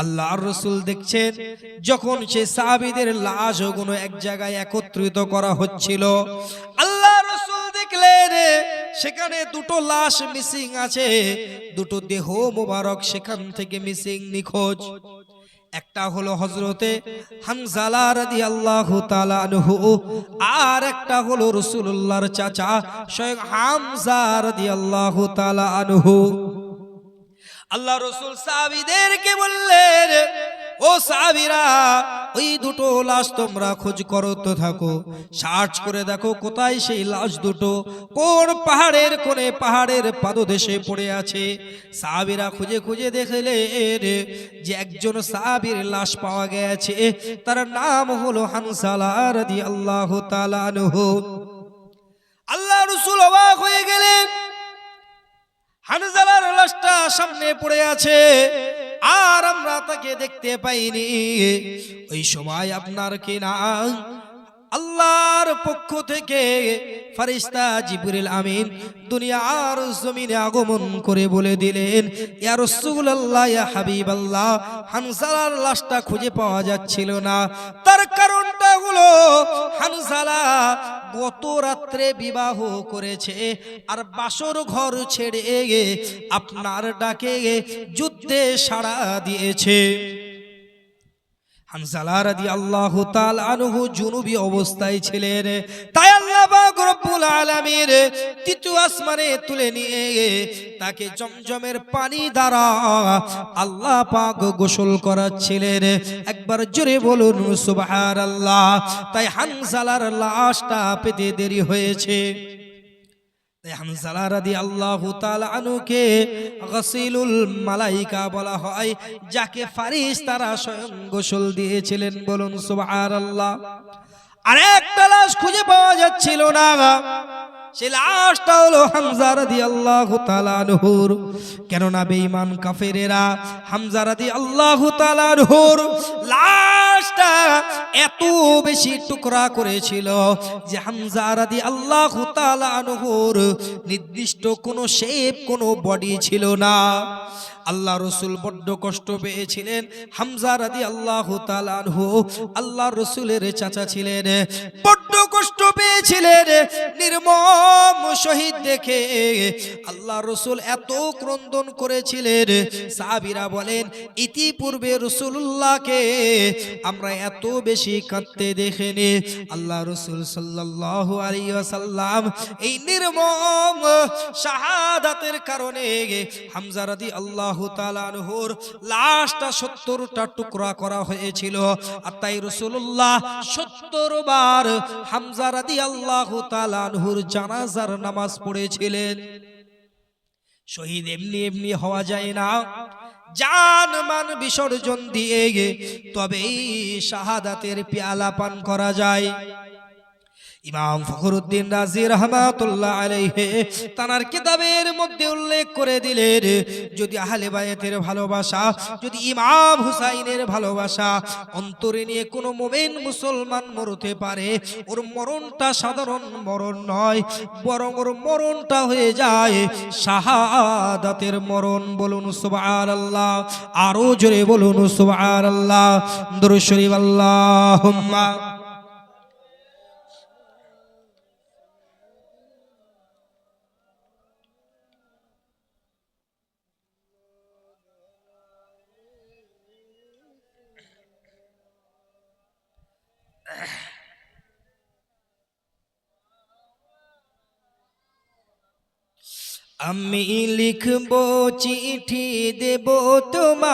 [SPEAKER 1] আল্লাহর রাসূল দেখছেন, যখন সে সাহাবীদের লাশগুলো এক জায়গায় একত্রিত করা হচ্ছিল, আল্লাহর রাসূল দেখলেন সেখানে 2টো লাশ মিসিং আছে, 2টো দেহ মোবারক সেখান থেকে মিসিং, নিখোঁজ। একটা হলো হযরতে হানজালা রাদিয়াল্লাহু তাআলা আনহু, আর একটা হলো রাসূলুল্লাহর চাচা স্বয়ং হামজা রাদিয়াল্লাহু তাআলা আনহু। আল্লাহ রাসূল সাহাবীদেরকে বললেন, ও সাহাবীরা, ওই দুটো লাশ তোমরা খোঁজ করতে থাকো, সার্চ করে দেখো কোথায় সেই লাশ দুটো, কোন পাহাড়ের কোণে, পাহাড়ের পাদদেশে পড়ে আছে। সাহাবীরা খুঁজে খুঁজে দেখলেন যে একজন সাহাবীর লাশ পাওয়া গেছে, তার নাম হলো হানজালা রাদিয়াল্লাহু তাআলা আনহু। আল্লাহ রাসূল অবাক হয়ে গেলেন, হানজালার লাশটা সামনে পড়ে আছে আর আমরা তাকে দেখতে পাইনি। ওই সময় আপনার কিনা আল্লাহর পক্ষ থেকে ফেরেশতা জিবরিল আমিন দুনিয়ার জমিনে আগমন করে বলে দিলেন, ইয়া রাসূলুল্লাহ, ইয়া হাবিবাল্লাহ, হানজালার লাশটা খুঁজে পাওয়া যাচ্ছিল না। তার কারণটা হলো হানজালা গত রাত্রে বিবাহ করেছে আর বাসর ঘর ছেড়ে আপনার ডাকে যুদ্ধে সাড়া দিয়েছে। হানজালা রাদিয়াল্লাহু তাআলা আনহু জুনুবী অবস্থায় ছিলেন, তাই আল্লাহ পাক রব্বুল আলামিন তৃতীয় আসমানে তুলে নিয়ে তাকে জমজমের পানি দ্বারা আল্লাহ পাক গোসল করাচ্ছিলেন। একবার জোরে বলুন সুবহানাল্লাহ। তাই হানজালার লাশটা পেতে দেরি হয়েছে। হানজালা রাদিয়াল্লাহু তাআলা আনহুকে গাসিলুল মালাইকা বলা হয়, যাকে ফারিস্তারা স্বয়ং গোসল দিয়েছিলেন। বলুন সুবহানাল্লাহ। আরেকটা লাশ খুঁজে পাওয়া যাচ্ছিল না, সেই লাশটা হলো হামজা রাদিয়াল্লাহু তাআলা আনহুর। কেননা বেঈমান কাফেরেরা হামজা রাদিয়াল্লাহু তাআলা আনহুর লাশটা এত বেশি টুকরা করেছিল যে হামজা রাদিয়াল্লাহু তাআলা আনহুর নির্দিষ্ট কোনো শেপ, কোনো বডি ছিল না। আল্লাহ রাসূল বড্ড কষ্ট পেয়েছিলেন। হামজা রাদিয়াল্লাহু তাআলা আনহু আল্লাহ রাসূলের চাচা ছিলেন, বড্ড কষ্ট পেয়েছিলেন। নির্মম শহীদ দেখে আল্লাহ রাসূল এত ক্রন্দন করেছিলেন। সাহাবীরা বলেন, ইতিপূর্বে রাসূলুল্লাহকে আমরা এত বেশি কাঁদতে দেখিনি। আল্লাহ রাসূল সাল্লাল্লাহু আলাইহি ওয়াসাল্লাম এই নির্মম শাহাদাতের কারণে হামজা রাদিয়াল্লাহু তাআলা আনহুর লাশটা 70টা টুকরা করা হয়েছিল। আর তাই রাসূলুল্লাহ 70 বার হামজা রাদিয়াল্লাহু তাআলা আনহুর জানাজার নামাজ পড়েছিলেন। শহীদ এমনি এমনি হওয়া যায় না, জান মান বিসর্জন দিয়ে তবেই শাহাদাতের পেয়ালা পান করা যায়। ইমাম ফখরুদ্দিন রাজি রাহমাতুল্লাহ আলাইহি তার কিতাবের মধ্যে উল্লেখ করে দিলেন, যদি আহলে বায়াতের ভালোবাসা, যদি ইমাম হুসাইনের ভালোবাসা অন্তরে নিয়ে কোনো মুমিন মুসলমান মরতে পারে, ওর মরণটা সাধারণ মরণ নয়, বরং ওর মরণটা হয়ে যায় শাহাদাতের মরণ। বলুন সুবহানাল্লাহ। আরো জোরে বলুন সুবহানাল্লাহ। দরুদ শরীফ আল্লাহুম্মা। আমি লিখব চিঠি দেব তোমায়,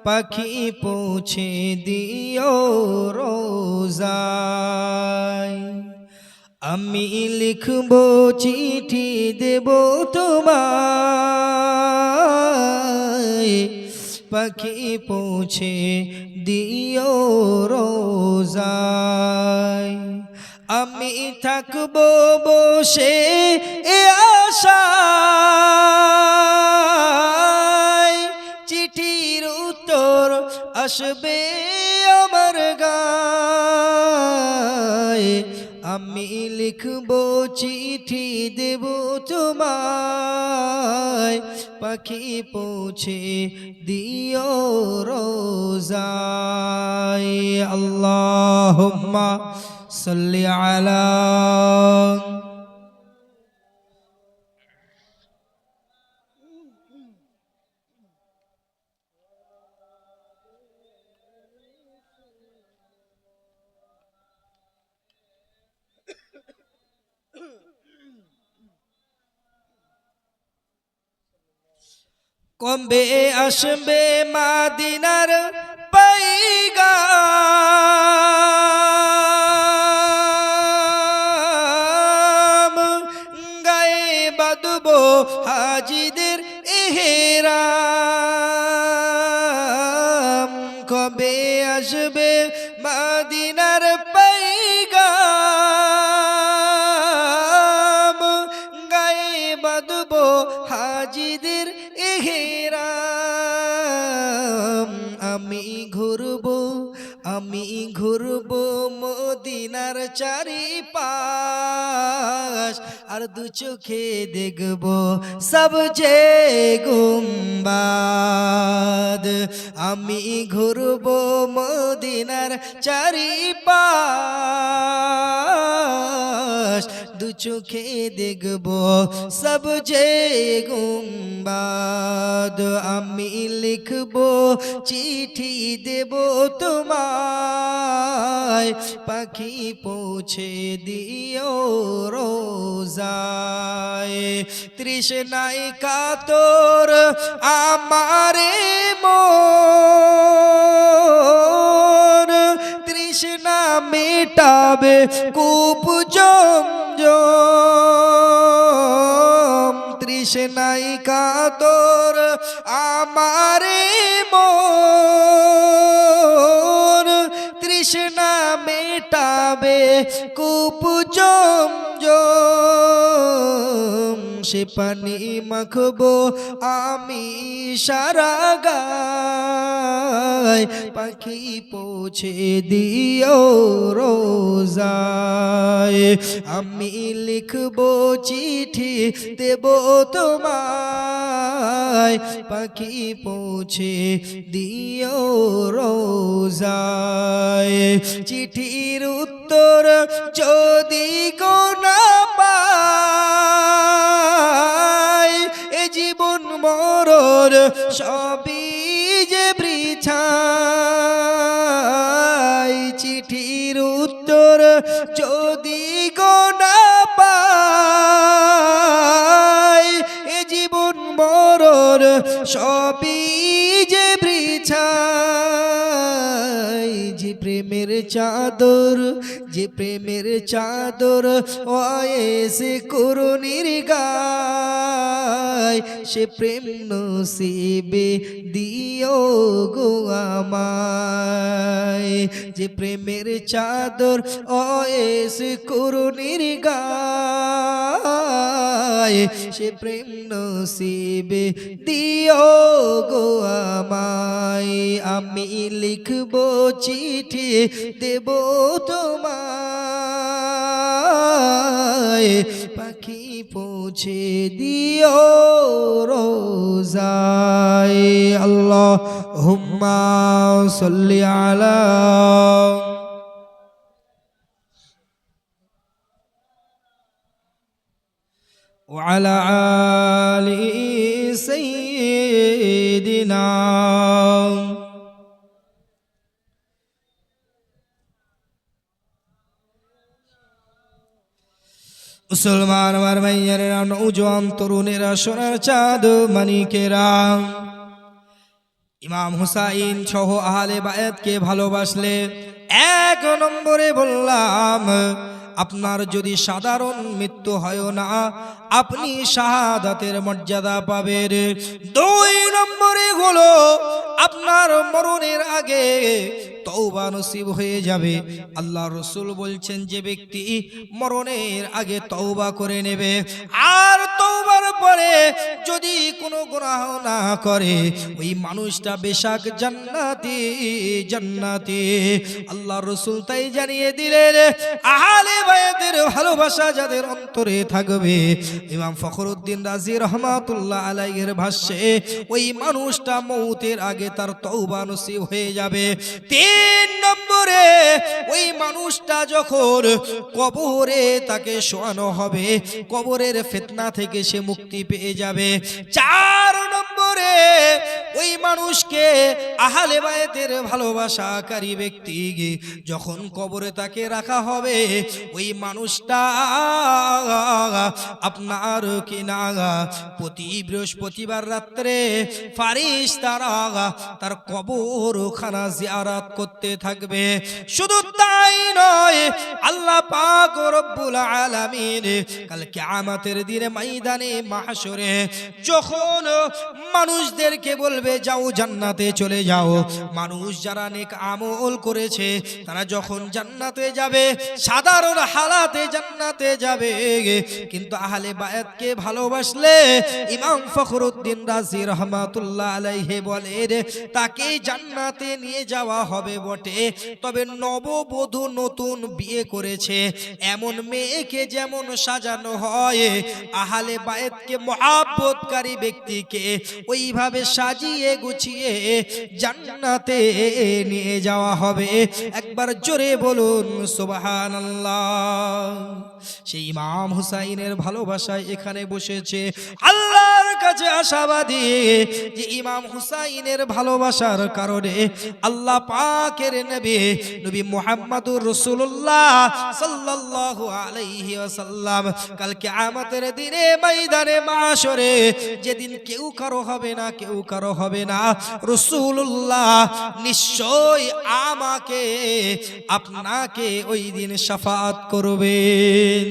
[SPEAKER 1] পাখি পৌঁছে দিও রোজায়। আমি লিখব চিঠি দেব তোমায়, পাখি পৌঁছে দিও রোজায়। আমি থাকবো বসে এ আশায়, চিঠির উত্তর আসবে আমার গায়ে। আমি লিখবো চিঠি দেব তোমায়, পাখি পৌঁছে দিও রোজায়। আল্লাহুম্মা সাল্লি আলা। কবে আসবে মদিনার পয়গাম, গায়ে বাঁধবো হাজিদের ইহরাম। কবে আসবে মদিনার পয়গাম, গায়ে বাঁধবো হাজিদের ইহরাম। আমি ঘুরবো মদিনার চারিপাশ, আর দু চোখে দেখবো সব যে গুম্বাদ। আমি ঘুরবো মদিনার চারিপাশ, দু চোখে দেখবো সব যে গুম্বাদ। আমি লিখবো চিঠি দেব তোমায়, পাখি পৌঁছে দিও রোজায়। তৃষ্ণায় কাতর আমারে মন, তৃষ্ণা মেটাবে কূপ জমজম। তৃষ্ণায় কাতর আমারে মন, তৃষ্ণা মেটাবে কূপ জমজম। সে পানি মাখবো আমি সারা গায়, পাখি পৌঁছে দিও রোজায়। আমি লিখবো চিঠি দেব তোমায়, পাখি পৌঁছে দিও রোজায়। চিঠির উত্তর যদি গো না পাই, এ জীবন মরণ সবই যে বৃথায়। চিঠির উত্তর যদি গো না পাই, এ জীবন মরণ সবই যে বৃথায়। যে প্রেমের চাদর, যে প্রেমের চাদর ওয়েসে করুণীর গায়, সে প্রেম নসিবে দিও গো আমায়। যে প্রেমের চাদর ওয়েসে করুণীর গায়, সে প্রেম নসিবে দিও গো আমায়। আমি লিখবো চিঠি দেব তোমায়, পাখি পৌঁছে দিও রোজায়। আল্লাহুম্মা সাল্লি আলা وعلى آل سيدنا। মুসলমান আমার ভাইয়েরা, নওজোয়ান তরুণেরা, সোনার চাঁদ মানিকেরা, ইমাম হুসাইন সহ আহলে বায়াতকে ভালোবাসলে এক নম্বরে বললাম, আপনার যদি সাধারণ মৃত্যু হয় না, আপনি শাহাদাতের মর্যাদা পাবেন। দুই নম্বরে হলো আপনার মরণের আগে তওবা নসিব হয়ে যাবে। আল্লাহ রসুল বলছেন, যে ব্যক্তি মরণের আগে তওবা করে নেবে আর তওবার পরে যদি কোনো গুনাহ না করে, ওই মানুষটা বেশক জান্নাতি জান্নাতি। আল্লাহ রসুল তাই জানিয়ে দিলেন, আহলে বায়াতের ভালোবাসা যাদের অন্তরে থাকবে, ইমাম ফখরুদ্দিন রাজি রহমাতুল্লাহ আলাইহির ভাষ্যে, ওই মানুষটা মৌতের আগে তার তওবা নসিব হয়ে যাবে। তিন নম্বরে, ওই মানুষটা যখন কবরে তাকে শোয়ানো হবে, কবরের ফিতনা থেকে সে মুক্তি পেয়ে যাবে। চার নম্বর, কবরে ওই মানুষকে আহলে বায়তের ভালোবাসাকারী ব্যক্তি যখন কবরে তাকে রাখা হবে, ওই মানুষটা আপনার কিনা প্রতি বৃহস্পতিবার রাত্রে ফারিস্তারা তার কবরখানা জিয়ারত করতে থাকবে। শুধু তাই নয়, আল্লাহ পাক রব্বুল আলামিন কাল কিয়ামতের দিনে ময়দানে মাহশরে যখন মানুষদেরকে বলবে যাও জান্নাতে চলে যাও, মানুষ যারা নেক আমল করেছে তারা যখন জান্নাতে যাবে, সাধারণ হালাতে জান্নাতে যাবে, কিন্তু আহলে বায়াতকে ভালোবাসলে ইমাম ফখরুদ্দিন রাজি রহমাতুল্লাহ আলাইহি বলেন তাকে জান্নাতে নিয়ে যাওয়া হবে বটে, তবে নববধূ নতুন বিয়ে করেছে এমন মেয়েকে যেমন সাজানো হয়, আহলে বায়াতকে মহব্বতকারী ব্যক্তিকে ওইভাবে সাজিয়ে গুছিয়ে জান্নাতে নিয়ে যাওয়া হবে। একবার জোরে বলুন সুবহানাল্লাহ। সেই ইমাম হুসাইনের ভালোবাসায় এখানে বসেছে, আল্লাহর কাছে আশাবাদী যে ইমাম হুসাইনের ভালোবাসার কারণে আল্লাহ পাকের নবী মুহাম্মদুর রাসূলুল্লাহ সাল্লাল্লাহু আলাইহি ওয়াসাল্লাম কাল কিয়ামতের দিনে ময়দানে মাশরে যেদিন কেউ কারো হবে না, কেউ কারো হবে না, রাসূলুল্লাহ নিশ্চয় আমাকে আপনাকে ওই দিন শাফাআত করবেন।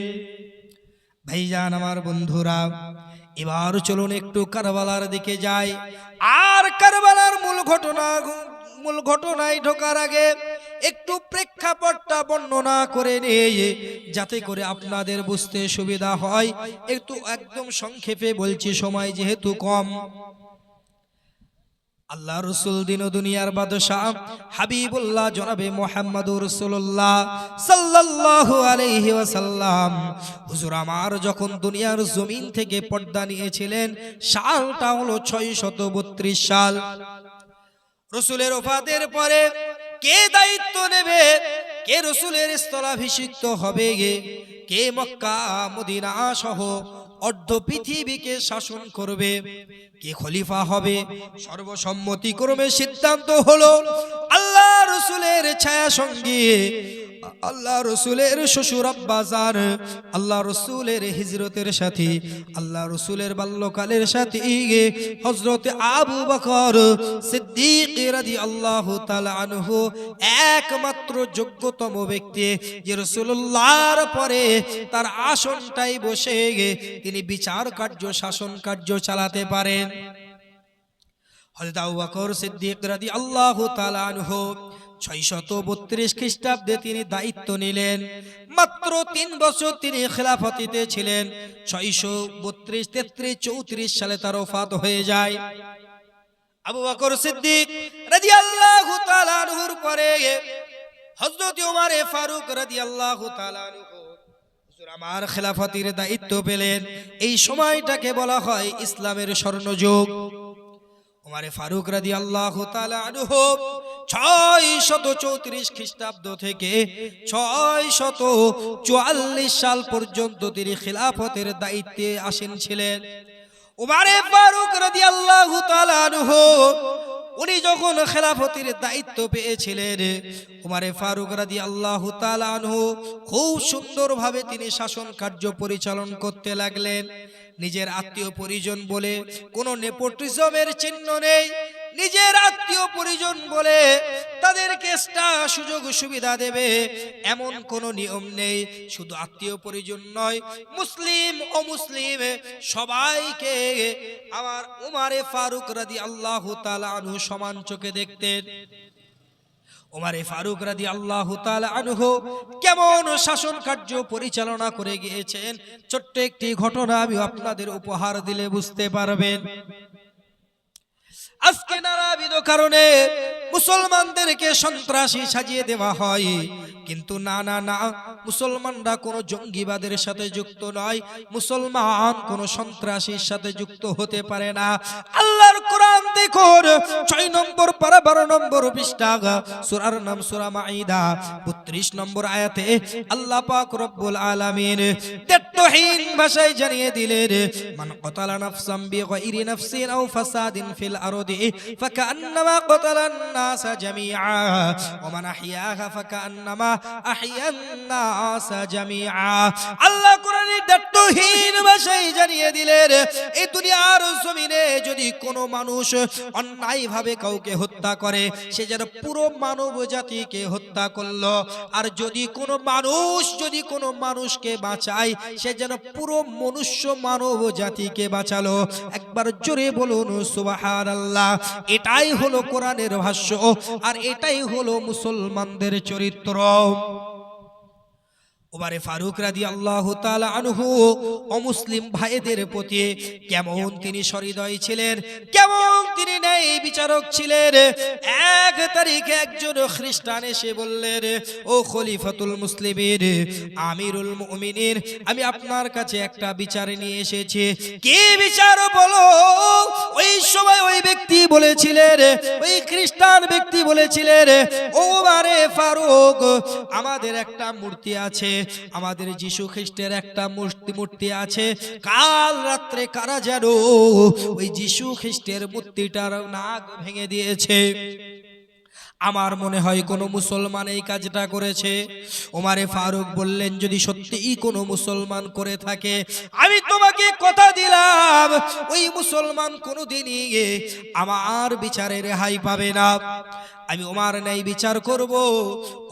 [SPEAKER 1] ভাইজান আমার বন্ধুরা, এবার চলুন একটু কারবালার দিকে যাই। আর কারবালার মূল ঘটনায় ঢোকার আগে একটু প্রেক্ষাপটটা বর্ণনা করে নেই, যাতে করে আপনাদের বুঝতে সুবিধা হয়। একদম সংক্ষেপে বলছি, সময় যেহেতু কম। আল্লাহ রসুল দিন ও দুনিয়ার বাদশাহ হাবিবুল্লাহ জনাবে মুহাম্মদুর রাসূলুল্লাহ সাল্লাল্লাহু আলাইহি ওয়াসাল্লাম হুজুর আমার যখন দুনিয়ার জমিন থেকে পর্দা নিয়েছিলেন, সালটা হলো 632 সাল। রসুলের ওফাতের পরে কে দায়িত্ব নেবে, কে রসুলের স্থলাভিষিক্ত হবে, কে মক্কা মদিনা সহ অর্ধ পৃথিবীকে শাসন করবে, কে খলিফা হবে, সর্বসম্মতিক্রমে সিদ্ধান্ত হলো আল্লাহ রসুলের ছায়া সঙ্গী, আল্লাহ রসুলের শ্বশুর আব্বাজান, আল্লাহ রসুলের হিজরতের সাথী, আল্লাহ রসুলের বাল্যকালের সাথী হযরত আবু বকর সিদ্দিক রাদিয়াল্লাহু তাআলা আনহু একমাত্র যোগ্যতম ব্যক্তি যে রাসূলুল্লাহর পরে তার আসনটাই বসে তিনি বিচার কার্য, শাসন কার্য চালাতে পারেন। হযরত আবু বকর সিদ্দিক রাদিয়াল্লাহু তাআলা আনহু 632 খ্রিস্টাব্দে তিনি দায়িত্ব নিলেন। মাত্র 3 বছর তিনি খেলাফতিতে ছিলেন। 632, 33, 34 সালে তার ওফাত হয়ে যায়। আবু বকর সিদ্দিক রাদিয়াল্লাহু তাআলা আনহুর পরে হযরত ওমর ফারুক রাদিয়াল্লাহু তাআলা আনহু হুজুর আমার খেলাফতির দায়িত্ব পেলেন। এই সময়টাকে বলা হয় ইসলামের স্বর্ণযুগ। ওমর ফারুক রাদিয়াল্লাহু তাআলা আনহু 634 খ্রিস্টাব্দ থেকে 644 সাল পর্যন্ত তিনি খিলাফতের দায়িত্বে আসীন ছিলেন। ওমর ফারুক রাদিয়াল্লাহু তাআলা আনহু উনি যখন খেলাফতের দায়িত্ব পেয়েছিলেন, ওমর ফারুক রাদিয়াল্লাহু তাআলা আনহু খুব সুন্দরভাবে তিনি শাসন কার্য পরিচালন করতে লাগলেন। নিজের আত্মীয় পরিজন বলে কোনো নেপোটিজমের চিহ্ন নেই। নিজের আত্মীয় পরিজন বলে তাদেরকে সুযোগ সুবিধা দেবে এমন কোনো নিয়ম নেই। শুধু আত্মীয় পরিজন নয়, মুসলিম অমুসলিম সবাইকে আমার ওমর ফারুক রাদিয়াল্লাহু তাআলা আনহু সমান চোখে দেখতেন। ওমর ফারুক রাদিয়াল্লাহু তাআলা আনহু কেমন শাসন কার্য পরিচালনা করে গিয়েছেন, ছোট্ট একটি ঘটনা আমি আপনাদের উপহার দিলে বুঝতে পারবেন। আজকে নানাবিধ কারণে মুসলমানদেরকে সন্ত্রাসী সাজিয়ে দেওয়া হয়, কিন্তু না না না, মুসলমানরা কোনো জঙ্গিবাদের সাথে যুক্ত নয়, মুসলমান কোনো সন্ত্রাসীর সাথে যুক্ত হতে পারে না। আল্লাহর কোরআন দেখুন 6 নম্বর পারা 12 নম্বর পৃষ্ঠা, সূরার নাম সূরা মাঈদা 32 নম্বর আয়াতে আল্লাহ পাক রব্বুল আলামিন তত্ত্বহীন ভাষায় জানিয়ে দিলেন, মান কতালা নাফসাম বিগাইরি নাফসিন আও ফাসাদিন ফিল আরদি ফাকান্নামা কতালান নাস জামিআ ওয়া মান আহইয়াহা ফাকান্নামা আহইয়ান নাস জামিআ। আল্লাহ কোরআনে তত্ত্বহীন ভাষায় জানিয়ে দিলেন, এই দুনিয়ার জমিনে যদি কোনো মানুষ অন্যায়ভাবে কাউকে হত্যা করে, সে যেন পুরো মানব জাতিকে হত্যা করলো। আর যদি কোনো মানুষকে বাঁচায়, সে যেন পুরো মনুষ্য মানব জাতিকে বাঁচালো। একবার জোরে বলুন সুবহানাল্লাহ। এটাই হলো কোরআনের ভাষ্য, আর এটাই হলো মুসলমানদের চরিত্র। ওমর ফারুক রাদিয়াল্লাহু তাআলা আনহু অমুসলিম ভাইদের প্রতি কেমন তিনি সহৃদয় ছিলেন, কেমন তিনি ন্যায় বিচারক ছিলেন। এক তারিখে একজন খ্রিস্টান এসে বললেন, ও খলিফাতুল মুসলিমিন, আমিরুল মুমিনিন, আমি আপনার কাছে একটা বিচার নিয়ে এসেছি। কি বিচার বলো? ওই সময় ওই ব্যক্তি বলেছিলেন, ওই খ্রিস্টান ব্যক্তি বলেছিলেন, ওমর ফারুক, আমাদের একটা মূর্তি আছে, আমাদের যীশু খ্রিস্টের একটা মূর্তি আছে। কাল রাত্রে কারা যেন ওই যীশু খ্রিস্টের মূর্তিটার নাক ভেঙে দিয়েছে। আমার মনে হয় কোনো মুসলমান এই কাজটা করেছে। ওমর ফারুক বললেন, যদি সত্যিই কোনো মুসলমান করে থাকে, আমি তোমাকে কথা দিলাম ওই মুসলমান কোনোদিনই আমার বিচারে রেহাই পাবে না। আমি ওমর নাই বিচার করব।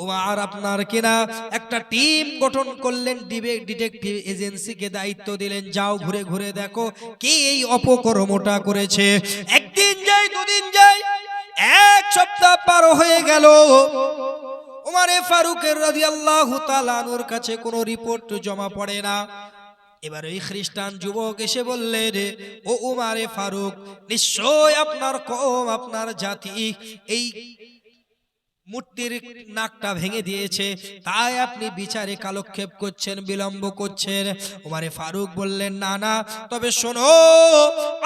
[SPEAKER 1] ওমর আপনার কিনা একটা টিম গঠন করলেন, ডিটেকটিভ এজেন্সিকে দায়িত্ব দিলেন, যাও ঘুরে ঘুরে দেখো কে এই অপকর্মটা করেছে। একদিন যায়, দুদিন যায়, 1 সপ্তাহ পার হয়ে গেল। ওমর ফারুক রাদিয়াল্লাহু তাআলা আনহুর কাছে কোনো রিপোর্ট জমা পড়ে না। এবার ওই খ্রিস্টান যুবক এসে বললেন, ও ওমর ফারুক, নিশ্চয় আপনার কওম, আপনার জাতি এই মূর্তির নাকটা ভেঙে দিয়েছে, তাই আপনি বিচারে কালক্ষেপ করছেন, বিলম্ব করছেন। ওমর ফারুক বললেন, না না, তবে শোনো,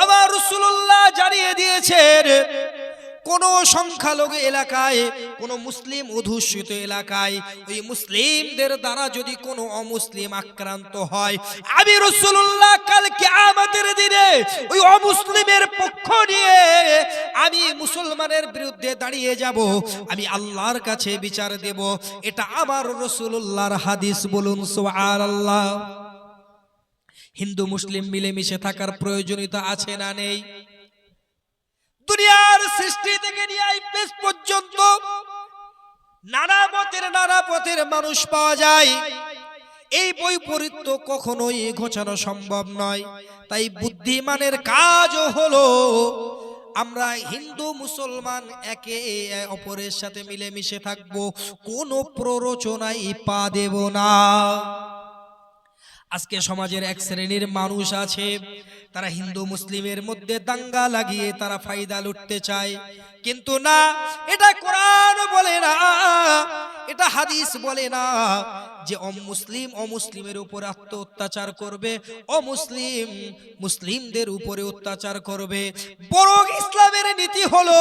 [SPEAKER 1] আমার রাসূলুল্লাহ জানিয়ে দিয়েছেন, কোন সংখ্যালঘু এলাকায়, কোন মুসলিম অধ্যুষিত এলাকায় ওই মুসলিমদের দ্বারা যদি কোনো অমুসলিম আক্রান্ত হয়, আমি রাসূলুল্লাহ কাল কিয়ামতের দিনে ওই অমুসলিমের পক্ষ নিয়ে আমি মুসলমানের বিরুদ্ধে দাঁড়িয়ে যাব, আমি আল্লাহর কাছে বিচার দেব। এটা আমার রাসূলুল্লাহর হাদিস। বলুন সুবহানাল্লাহ। হিন্দু মুসলিম মিলেমিশে থাকার প্রয়োজনীয়তা আছে না নেই? দুনিয়ার সৃষ্টি থেকে নিয়ে এই পেশ পর্যন্ত নানা মতের নানা পথের মানুষ পাওয়া যায়। এই বৈপরীত্য কখনোই ঘোচানো সম্ভব নয়। তাই বুদ্ধিমানের কাজও হলো আমরা হিন্দু মুসলমান একে অপরের সাথে মিলেমিশে থাকবো, কোনো প্ররোচনায় পা দেব না। আজকে সমাজের এক শ্রেণীর মানুষ আছে, তারা হিন্দু মুসলিমের মধ্যে দাঙ্গা লাগিয়ে তারা ফায়দা লুটতে চায়। কিন্তু না, এটা কোরআন বলে না, এটা হাদিস বলে না যে অমুসলিমের উপর অত্যাচার করবে, অমুসলিম মুসলিমদের উপরে অত্যাচার করবে। বরং ইসলামের নীতি হলো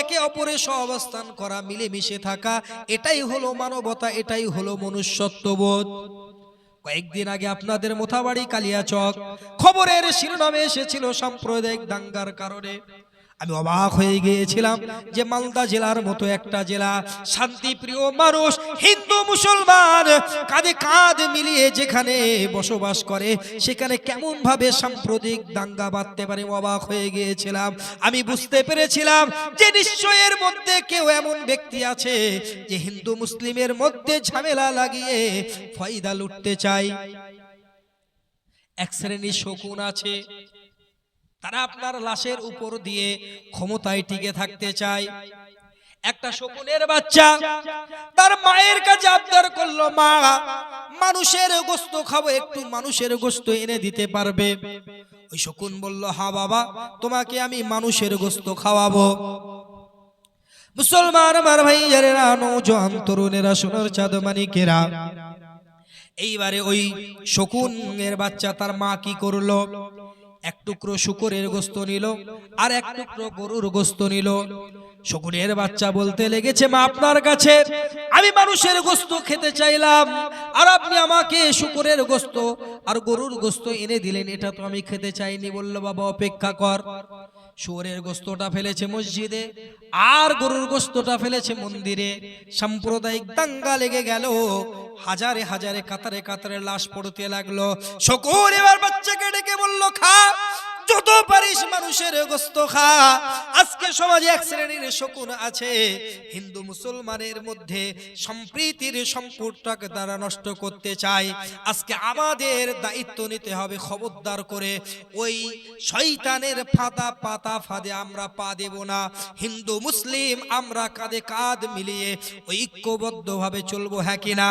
[SPEAKER 1] একে অপরের সহাবস্থান করা, মিলেমিশে থাকা। এটাই হলো মানবতা, এটাই হলো মনুষ্যত্ববোধ। কয়েকদিন আগে আপনাদের মোথাবাড়ি কালিয়াচক খবরের শিরোনামে এসেছিল সাম্প্রদায়িক দাঙ্গার কারণে। আমি অবাক হয়ে গিয়েছিলাম যে মালদা জেলার মতো একটা জেলা, শান্তিপ্রিয় মানুষ, হিন্দু মুসলমান কাঁধে কাঁধ মিলিয়ে যেখানে বসবাস করে, সেখানে কেমন ভাবে সাম্প্রদায়িক দাঙ্গা বাঁধতে পারে। অবাক হয়ে গিয়েছিলাম। আমি বুঝতে পেরেছিলাম যে নিশ্চয় এর মধ্যে কেউ এমন ব্যক্তি আছে যে হিন্দু মুসলিমের মধ্যে ঝামেলা লাগিয়ে ফায়দা লুটতে চায়। এক শ্রেণীর শকুন আছে, তারা আপনার লাশের উপর দিয়ে ক্ষমতায় টিকে থাকতে চায়। একটা শকুনের বাচ্চা তার মায়ের কাছে আবদার করলো, মা, মানুষের গোশত খাবো, একটু মানুষের গোশত এনে দিতে পারবে? ওই শকুন বলল, হ্যাঁ বাবা, তোমাকে আমি মানুষের গোশত খাওয়াবো। মুসলমান আমার ভাইয়েরা, নওজোয়ান তরুণেরা, সোনার চাঁদ মানিকেরা, এইবারে ওই শকুনের বাচ্চা তার মা কি করলো, এক টুকরো শূকরের গোস্ত নিল আর এক টুকরো গরুর গোস্ত নিল। শকুনের বাচ্চা বলতে লেগেছে, মা আপনার কাছে আমি মানুষের গোস্ত খেতে চাইলাম, আর আপনি আমাকে শূকরের গোস্ত আর গরুর গোস্ত এনে দিলেন, এটা তো আমি খেতে চাইনি। বলল, বাবা অপেক্ষা কর। শুয়োরের গোস্তটা ফেলেছে মসজিদে আর গরুর গোস্তটা ফেলেছে মন্দিরে। সাম্প্রদায়িক দাঙ্গা লেগে গেল, হাজারে হাজারে কাতারে কাতারে লাশ পড়তে লাগলো। শকুন এবার বাচ্চাকে ডেকে বলল, খা, যত পারিস মানুষের গোস্ত খা। আজকে সমাজে এক শ্রেণীর শকুন আছে, হিন্দু মুসলমানের মধ্যে সম্প্রীতির সম্পর্কটাকে তারা নষ্ট করতে চায়। আজকে আমাদের দায়িত্ব নিতে হবে, খবরদার করে ওই শয়তানের পাতা ফাঁদে আমরা পা দেব না। হিন্দু মুসলিম আমরা কাঁধে কাঁধ মিলিয়ে ঐক্যবদ্ধভাবে চলবো, হ্যাঁ কিনা?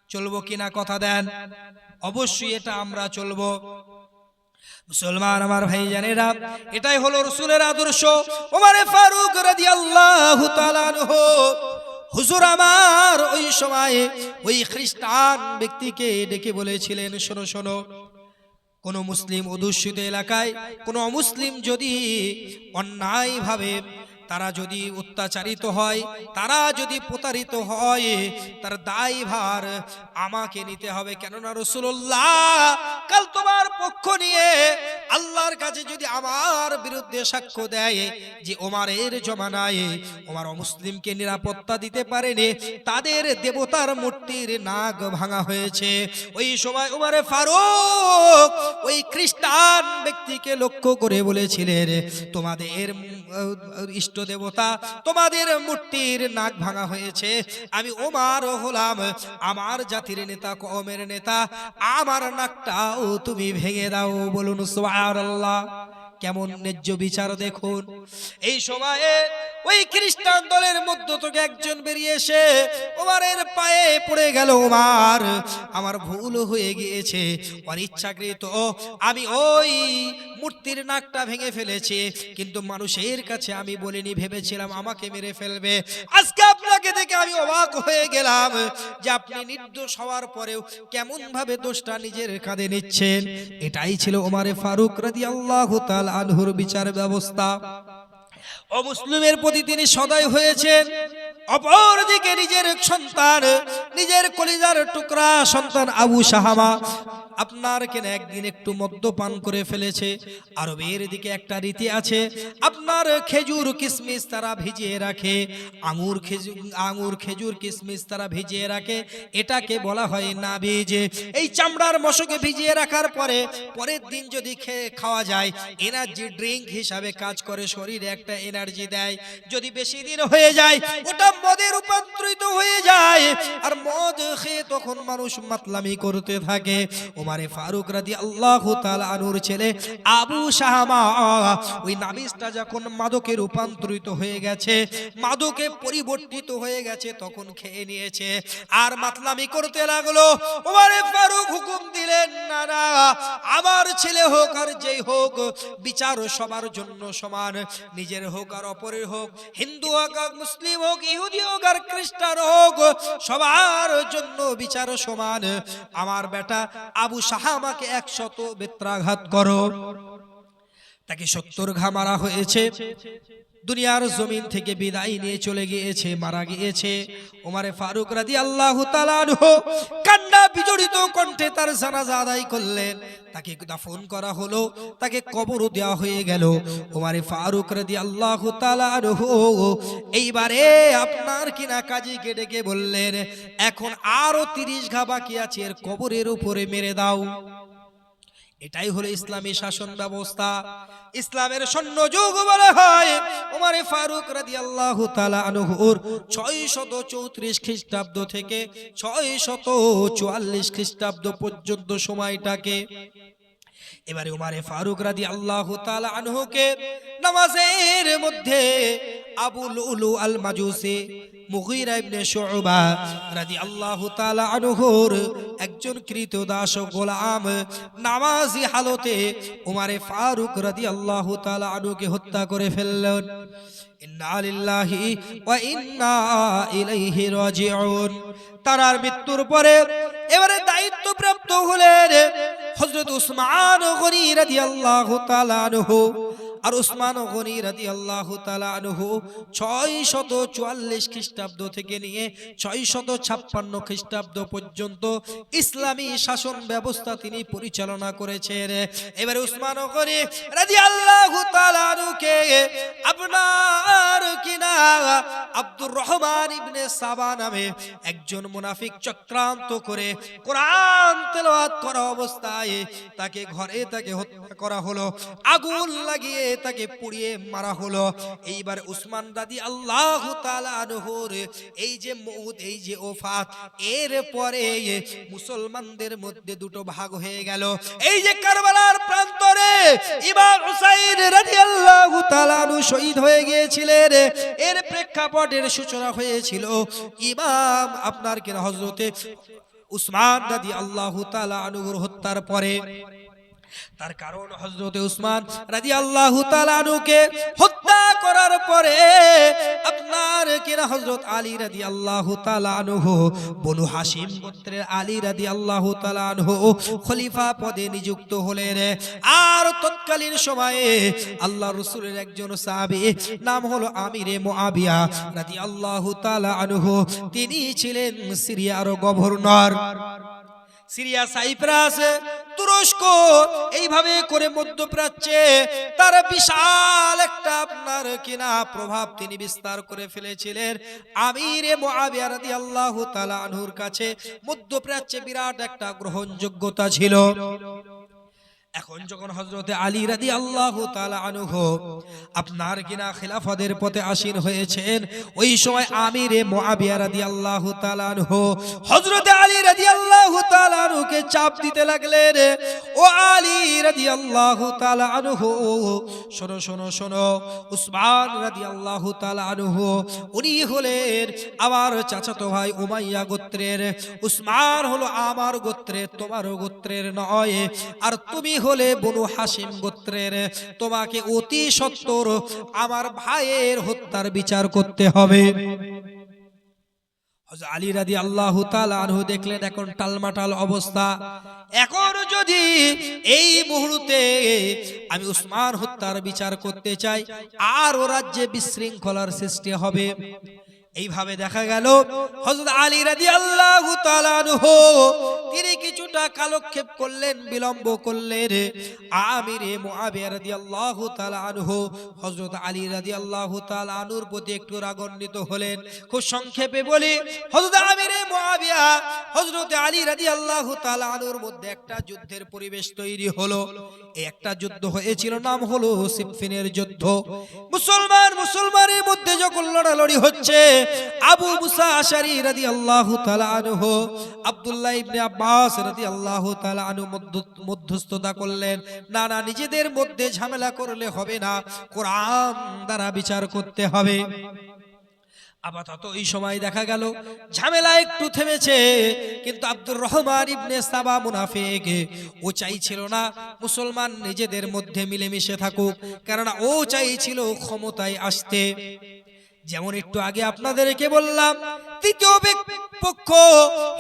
[SPEAKER 1] চলবো কিনা কথা দেন? অবশ্যই এটা আমরা চলবো। মুসলমান আমার ভাইজানেরা, এটাই হলো রাসূলের আদর্শ। ওমর ফারুক রাদিয়াল্লাহু তাআলা আনহু, হুজুর আমার ওই সময়ে ওই খ্রিস্টান ব্যক্তিকে ডেকে বলেছিলেন, শোনো শোনো, কোন মুসলিম অধ্যুষিত এলাকায় কোন অমুসলিম যদি অন্যায়ভাবে তারা যদি অত্যাচারিত হয়, তারা যদি প্রতারিত হয়, তার দায়ভার আমাকে নিতে হবে। কেননা রাসূলুল্লাহ কাল তোমার পক্ষ নিয়ে আল্লাহর কাছে যদি আমার বিরুদ্ধে সাক্ষ্য দেয় যে ওমরের জমানায় ওমর অমুসলিমকে নিরাপত্তা দিতে পারেনি, তাদের দেবতার মূর্তির নাক ভাঙা হয়েছে। ওই সময় ওমর ফারুক ওই খ্রিস্টান ব্যক্তিকে লক্ষ্য করে বলেছিলেন, তোমাদের ইষ্ট দেবতা, তোমাদের মূর্তির নাক ভাঙা হয়েছে, আমি ওমর হলাম আমার জাতির নেতা, কওমের নেতা, আমার নাকটাও তুমি ভেঙে দাও। বলুন সুবহানাল্লাহ। কেমন ন্যায্য বিচার দেখুন। এই সময়ে ওই খ্রিস্টান দলের মধ্য থেকে একজন বেরিয়ে এসে ওমরের পায়ে পড়ে গেল, ওমর আমার ভুল হয়ে গিয়েছে, অনিচ্ছাকৃত আমি ওই মূর্তির নাকটা ভেঙে ফেলেছি, কিন্তু মানুষের কাছে আমি বলিনি, ভেবেছিলাম আমাকে মেরে ফেলবে। আজকে আপনাকে দেখে আমি অবাক হয়ে গেলাম যে আপনি নির্দোষ হওয়ার পরেও কেমন ভাবে দোষটা নিজের কাঁধে নিচ্ছেন। এটাই ছিল ওমর ফারুক রাদিয়াল্লাহু তাআলা আনহুর বিচার ব্যবস্থা। অমুসলিমের প্রতি তিনি সদয় হয়েছেন, অপরদিকে নিজের সন্তান, নিজের কলিজার টুকরা সন্তান আবু সাহামা আপনার কেন একদিন একটু মদ্যপান করে ফেলেছে। আরবের দিকে একটা রীতি আছে, আপনার খেজুর কিশমিশ তারা ভিজিয়ে রাখে, আঙুর খেজুর কিশমিশ তারা ভিজিয়ে রাখে, এটাকে বলা হয় নাবিজ। এই চামড়ার মশকে ভিজিয়ে রাখার পরে পরের দিন যদি খাওয়া যায়, এনার্জি ড্রিঙ্ক হিসাবে কাজ করে, শরীরে একটা এনার্জি দেয়। যদি বেশি দিন হয়ে যায় ওটা মদে রূপান্তরিত হয়ে যায়, আর মদ খেয়ে তখন মানুষ মাতলামি করতে থাকে। ওমর ফারুক রাদিয়াল্লাহু তাআলা আনহুর ছেলে আবু সাহামা ওই নাবিজটা যখন মাদকে রূপান্তরিত হয়ে গেছে, মাদকে পরিবর্তিত হয়ে গেছে, তখন খেয়ে নিয়েছে আর মাতলামি করতে লাগলো। ওমর ফারুক হুকুম দিলেন, না না, আমার ছেলে হোক আর যেই হোক, বিচার সবার জন্য সমান, নিজের হোক আর অপরের হোক, হিন্দু হোক আর মুসলিম হোক, ইহুদি হোক আর খ্রিস্টান হোক, সবার জন্য বিচার সমান। আমার বেটা আবু সাহামাকে 100 বেত্রাঘাত করো। তাকে 70 ঘা মারা হয়েছে, দুনিয়ার জমিন থেকে বিদায় নিয়ে চলে গিয়েছে, মারা গিয়েছে। ওমর ফারুক রাদিয়াল্লাহু তাআলা আনহু কান্না বিজড়িত কণ্ঠে তার জানাজা আদায় করলেন, তাকে দাফন করা হলো, তাকে কবর দেওয়া হয়ে গেল। ওমর ফারুক রাদিয়াল্লাহু তাআলা আনহু এইবারে আপনার কিনা কাজীকে ডেকে বললেন, এখন আরো 30 ঘা বাকি আছে, এর কবরের উপরে মেরে দাও। এটাই হলো ইসলামী শাসন ব্যবস্থা, ইসলামের স্বর্ণ যুগ বলা হয়। ওমর ফারুক রাদিয়াল্লাহু তাআলা আনহুর 634 খ্রিস্টাব্দ থেকে 644 খ্রিস্টাব্দ পর্যন্ত সময়টাকে এবারে উমারে ফারুক রাদিয়াল্লাহু তাআলা আনহুকে নামাজের মধ্যে আবু লুলু আল মাজুসি মুগীরা ইবনে শুবা রাদিয়াল্লাহু তাআলা আনহুর একজন কৃতদাস গোলাম নামাজি হালতে উমারে ফারুক রাদিয়াল্লাহু তাআলা আনহুকে হত্যা করে ফেললেন। ইন্না লিল্লাহি ওয়া ইন্না ইলাইহি রাজিউন। তার মৃত্যুর পরে এবারে দায়িত্বপ্রাপ্ত হলেন হযরত উসমান গনি রাদিয়াল্লাহু তাআলা আনহু। আর উসমান গনি রাদিয়াল্লাহু তাআলা আনহু 644 খ্রিস্টাব্দ থেকে নিয়ে 656 খ্রিস্টাব্দ পর্যন্ত ইসলামী শাসন ব্যবস্থা তিনি পরিচালনা করেছেন। এবারে উসমান গনি রাদিয়াল্লাহু তাআলা আনহুকে আপনার কিনা আব্দুর রহমান ইবনে সাবা নামে একজন মুনাফিক চক্রান্ত করে কোরআন তেলাওয়াত করা অবস্থায় তাকে ঘরে তাকে হত্যা করা হলো, আগুন লাগিয়ে তাকে পুড়িয়ে মারা হলো। এইবার উসমান রাদিয়াল্লাহু তাআলা আনহুর এই যে মউত, এই যে ওফাত, এর পরে মুসলমানদের মধ্যে দুটো ভাগ হয়ে গেল। এই যে কারবালার প্রান্তরে ইমাম হুসাইন রাদিয়াল্লাহু তাআলা আনহু শহীদ হয়ে গিয়েছিলেন, এর প্রেক্ষাপটের সূচনা হয়েছিল ইমাম আপনার কিনা হযরতে উসমান রাদিয়াল্লাহু তাআলা আনহুর হত্যার পরে। তার কারণ হযরতে উসমান রাদিয়াল্লাহু তাআলা আনহুকে হত্যা করার পরে আপনার কিনা হযরত আলী রাদিয়াল্লাহু তাআলা আনহু বনু হাশিম গোত্রের আলী রাদিয়াল্লাহু তাআলা আনহু খলিফা পদে নিযুক্ত হলেন। আর তৎকালীন সময়ে আল্লাহর রাসূলের একজন সাহাবী নাম হলো আমিরে মুআবিয়া রাদিয়াল্লাহু তাআলা আনহু, তিনি ছিলেন সিরিয়ার গভর্নর। সিরিয়া, সাইপ্রাস, তুরস্ক, এইভাবে করে মধ্যপ্রাচ্যে তার বিশাল একটা আপনার কিনা প্রভাব তিনি বিস্তার করে ফেলেছিলেন। আমিরে মুআবিয়া রাদিয়াল্লাহু তাআলা আনহুর কাছে মধ্যপ্রাচ্যে বিরাট একটা গ্রহণযোগ্যতা ছিল। এখন যখন হযরতে আলী রাদিয়াল্লাহু তাআলা আনহু আপনার কিনা খিলাফতের পথে আসীন হয়েছেন, ওই সময় আমিরে মুআবিয়া রাদিয়াল্লাহু তাআলা আনহু হযরতে আলী রাদিয়াল্লাহু তাআলা আনহুকে চাপ দিতে লাগলেন, ও আলী রাদিয়াল্লাহু তাআলা আনহু শোনো শোনো শোনো, উসমান রাদিয়াল্লাহু তাআলা আনহু উনি হলেন আমার চাচাতো ভাই উমাইয়া গোত্রের, উসমান হলো আমার গোত্রের, তোমার গোত্রের নয়, আর তুমি হলে বনু হাশিম গোত্রের, তোমাকে অতি সত্বর আমার ভাইয়ের হত্যার বিচার করতে হবে। হযরত আলী রাদিয়াল্লাহু তাআলা আনহু দেখলেন এখন টালমাটাল অবস্থা, এখন যদি এই মুহূর্তে আমি উসমান হত্যার বিচার করতে চাই আর ও রাজ্যে বিশৃঙ্খলার সৃষ্টি হবে। এইভাবে দেখা গেল হযরত আলী রাদিয়াল্লাহু তাআলা আনহু তিনি কিছুটা কালক্ষেপ করলেন, বিলম্ব করলেন। আমিরে মুআবিয়া রাদিয়াল্লাহু তাআলা আনহু হযরত আলী রাদিয়াল্লাহু তাআলা আনহুর প্রতি একটু রাগান্বিত হলেন। খুব সংক্ষেপে বলি, হযরত আমিরে মুআবিয়া হযরত আলী রাদিয়াল্লাহু তাআলা আনহুর মধ্যে একটা যুদ্ধের পরিবেশ তৈরি হলো। এই একটা যুদ্ধ হয়েছিল, নাম হলো সিফফিনের যুদ্ধ। মুসলমানের মধ্যে যখন লড়ালড়ি হচ্ছে, আবু মুসা আশারী রাদিয়াল্লাহু তাআলা আনহু আব্দুল্লাহ ইবনে আব্বাস রাদিয়াল্লাহু তাআলা আনহু মধ্যস্থতা করলেন, না না, নিজেদের মধ্যে ঝামেলা করলে হবে না, কোরআন দ্বারা বিচার করতে হবে। আপাতত এই সময় দেখা গেল ঝামেলা একটু থেমেছে, কিন্তু আব্দুর রহমান ইবনে সাবা মুনাফিক ও চাইছিল না মুসলমান নিজেদের মধ্যে মিলেমিশে থাকুক, কারণ ও চাইছিল ক্ষমতায় আসতে। যেমন একটু আগে আপনাদেরকে বললাম, তৃতীয় পক্ষ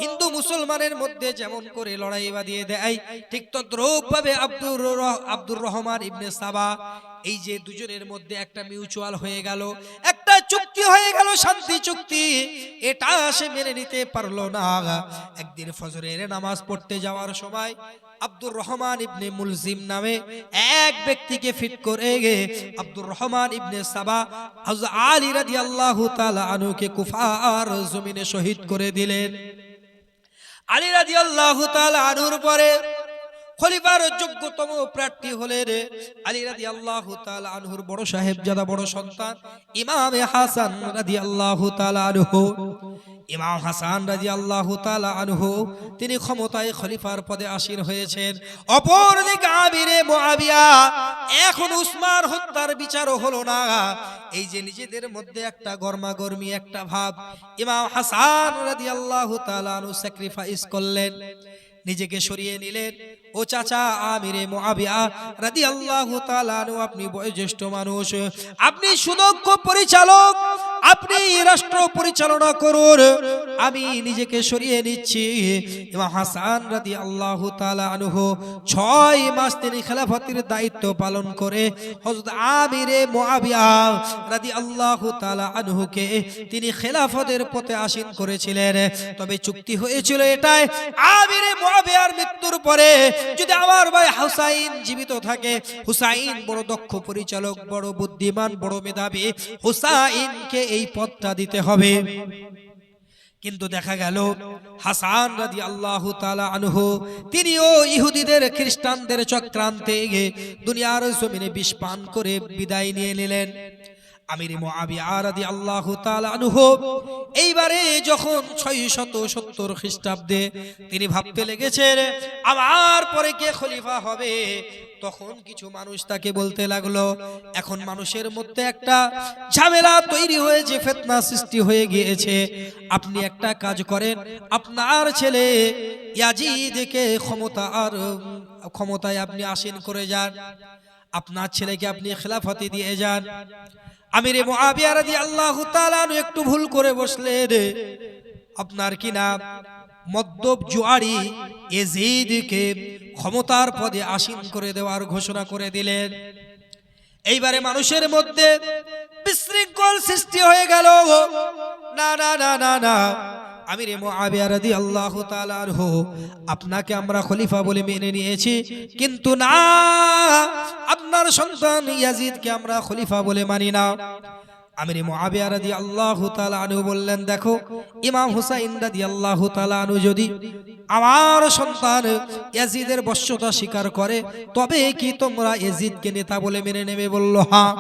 [SPEAKER 1] হিন্দু মুসলমানের মধ্যে যেমন করে লড়াই বাঁধিয়ে দেয়, ঠিক তদ্রূপ ভাবে আব্দুর রহমান ইবনে সাবা এই যে দুজনের মধ্যে একটা মিউচুয়াল হয়ে গেল, একটা চুক্তি হয়ে গেল, শান্তি চুক্তি, এটা সে মেনে নিতে পারলো না। একদিন ফজরের নামাজ পড়তে যাওয়ার সময় আব্দুর রহমান ইবনে মুলজিম নামে এক ব্যক্তিকে ফিট করে আব্দুর রহমান ইবনে সাবা হযরত আলী রাদিয়াল্লাহু তাআলা আনহুকে কুফার জমিনে শহীদ করে দিলেন। আলী রাদিয়াল্লাহু তাআলা আনহুর পরে খলিফার যোগ্যতম প্রার্থী হলেন আলী রাদিয়াল্লাহু তাআলা আনহুর বড় সাহেবজাদা বড় সন্তান ইমাম হাসান রাদিয়াল্লাহু তাআলা আনহু। ইমাম হাসান রাদিয়াল্লাহু তাআলা আনহু তিনি ক্ষমতায় খলিফার পদে আসীন হয়েছেন। অপরদিকে আমিরে মুআবিয়া, এখন উসমান হত্যার বিচারও হলো না। এই যে নিজেদের মধ্যে একটা গরমাগর্মি একটা ভাব, ইমাম হাসান রাদিয়াল্লাহু তাআলা আনহু স্যাক্রিফাইস করলেন, নিজেকে সরিয়ে নিলেন। ও চাচা আমিরে মুআবিয়া রাদিয়াল্লাহু তাআলা আনহু, আপনি বয়োজ্যেষ্ঠ মানুষ, আপনি সুদক্ষ পরিচালক, আপনি রাষ্ট্র পরিচালনা করুন, আমি নিজেকে সরিয়ে নিচ্ছি। ইমাম হাসান রাদিয়াল্লাহু তাআলা আনহু 6 মাস তিনি খেলাফতের দায়িত্ব পালন করে হযরত আমিরে মুআবিয়া রাদিয়াল্লাহু তাআলা আনহুকে তিনি খেলাফতের পথে আসীন করেছিলেন। তবে চুক্তি হয়েছিল এটাই, আমিরে মুআবিয়ার মৃত্যুর পরে যদি আমার ভাই হুসাইন জীবিত থাকে, হুসাইন বড় দক্ষ পরিচালক, বড় বুদ্ধিমান, বড় মেধাবী, হুসাইনকে এই পদটা দিতে হবে। কিন্তু দেখা গেল হাসান রাদিয়াল্লাহু তাআলা আনহু তিনিও ইহুদিদের খ্রিস্টানদের চক্রান্তে দুনিয়ার জমিনে বিষ পান করে বিদায় নিয়ে নিলেন। আমির মুআবিয়া রাদিয়াল্লাহু তাআলা আনহু এইবারে যখন 670 খ্রিস্টাব্দে তিনি ভাবতে লেগেছেন আমার পরে কে খলিফা হবে, তখন কিছু মানুষ তাকে বলতে লাগলো, এখন মানুষের মধ্যে একটা ঝামেলা তৈরি হয়েছে, ফিতনা সৃষ্টি হয়ে গিয়েছে, আপনি একটা কাজ করেন, আপনার ছেলে ইয়াজিদকে ক্ষমতায় আপনি আসীন করে যান, আপনার ছেলেকে আপনি খেলাফতি দিয়ে যান। আমিরে মুআবিয়া রাদিয়াল্লাহু তাআলা একটু ভুল করে বসলেন, আপনার কি নাম মদ্যপ জুয়ারি ইয়াজিদকে ক্ষমতার পদে আসীন করে দেওয়ার ঘোষণা করে দিলেন। এইবারে মানুষের মধ্যে বিশৃঙ্খল সৃষ্টি হয়ে গেল। না না না না না, আমিরে মুআবিয়া রাদিয়াল্লাহু তাআলা আনহু, আপনাকে আমরা খলিফা বলে মেনে নিয়েছি, কিন্তু না, আপনার সন্তান ইয়াজিদকে আমরা খলিফা বলে মানি না। আমিরে মুআবিয়া রাদিয়াল্লাহু তাআলা আনহু বললেন, দেখো ইমাম হুসাইন রাদিয়াল্লাহু তাআলা আনহু যদি আমার সন্তান ইয়াজিদের বশ্যতা স্বীকার করে, তবে কি তোমরা ইয়াজিদকে নেতা বলে মেনে নেবে? বলল হ্যাঁ।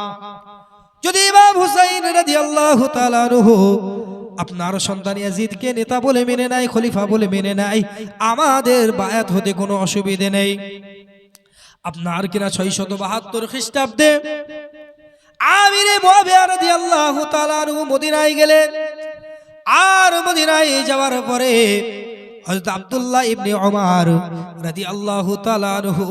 [SPEAKER 1] যদি ইমাম হুসাইন রাদিয়াল্লাহু তাআলা আনহু আপনার সন্তান ইয়াজিদকে নেতা বলে মেনে নেয়, খলিফা বলে মেনে নেয়, আমাদের বায়াত হতে কোনো অসুবিধে নেই। আপনার কিনা 672 খ্রিস্টাব্দে আমিরে মুআবিয়া রাদিয়াল্লাহু তাআলা আনহু মদিনায় গেলেন। আর মদিনায় যাওয়ার পরে হযরত আব্দুল্লাহ ইবনে ওমর রাদিয়াল্লাহু তাআলা আনহু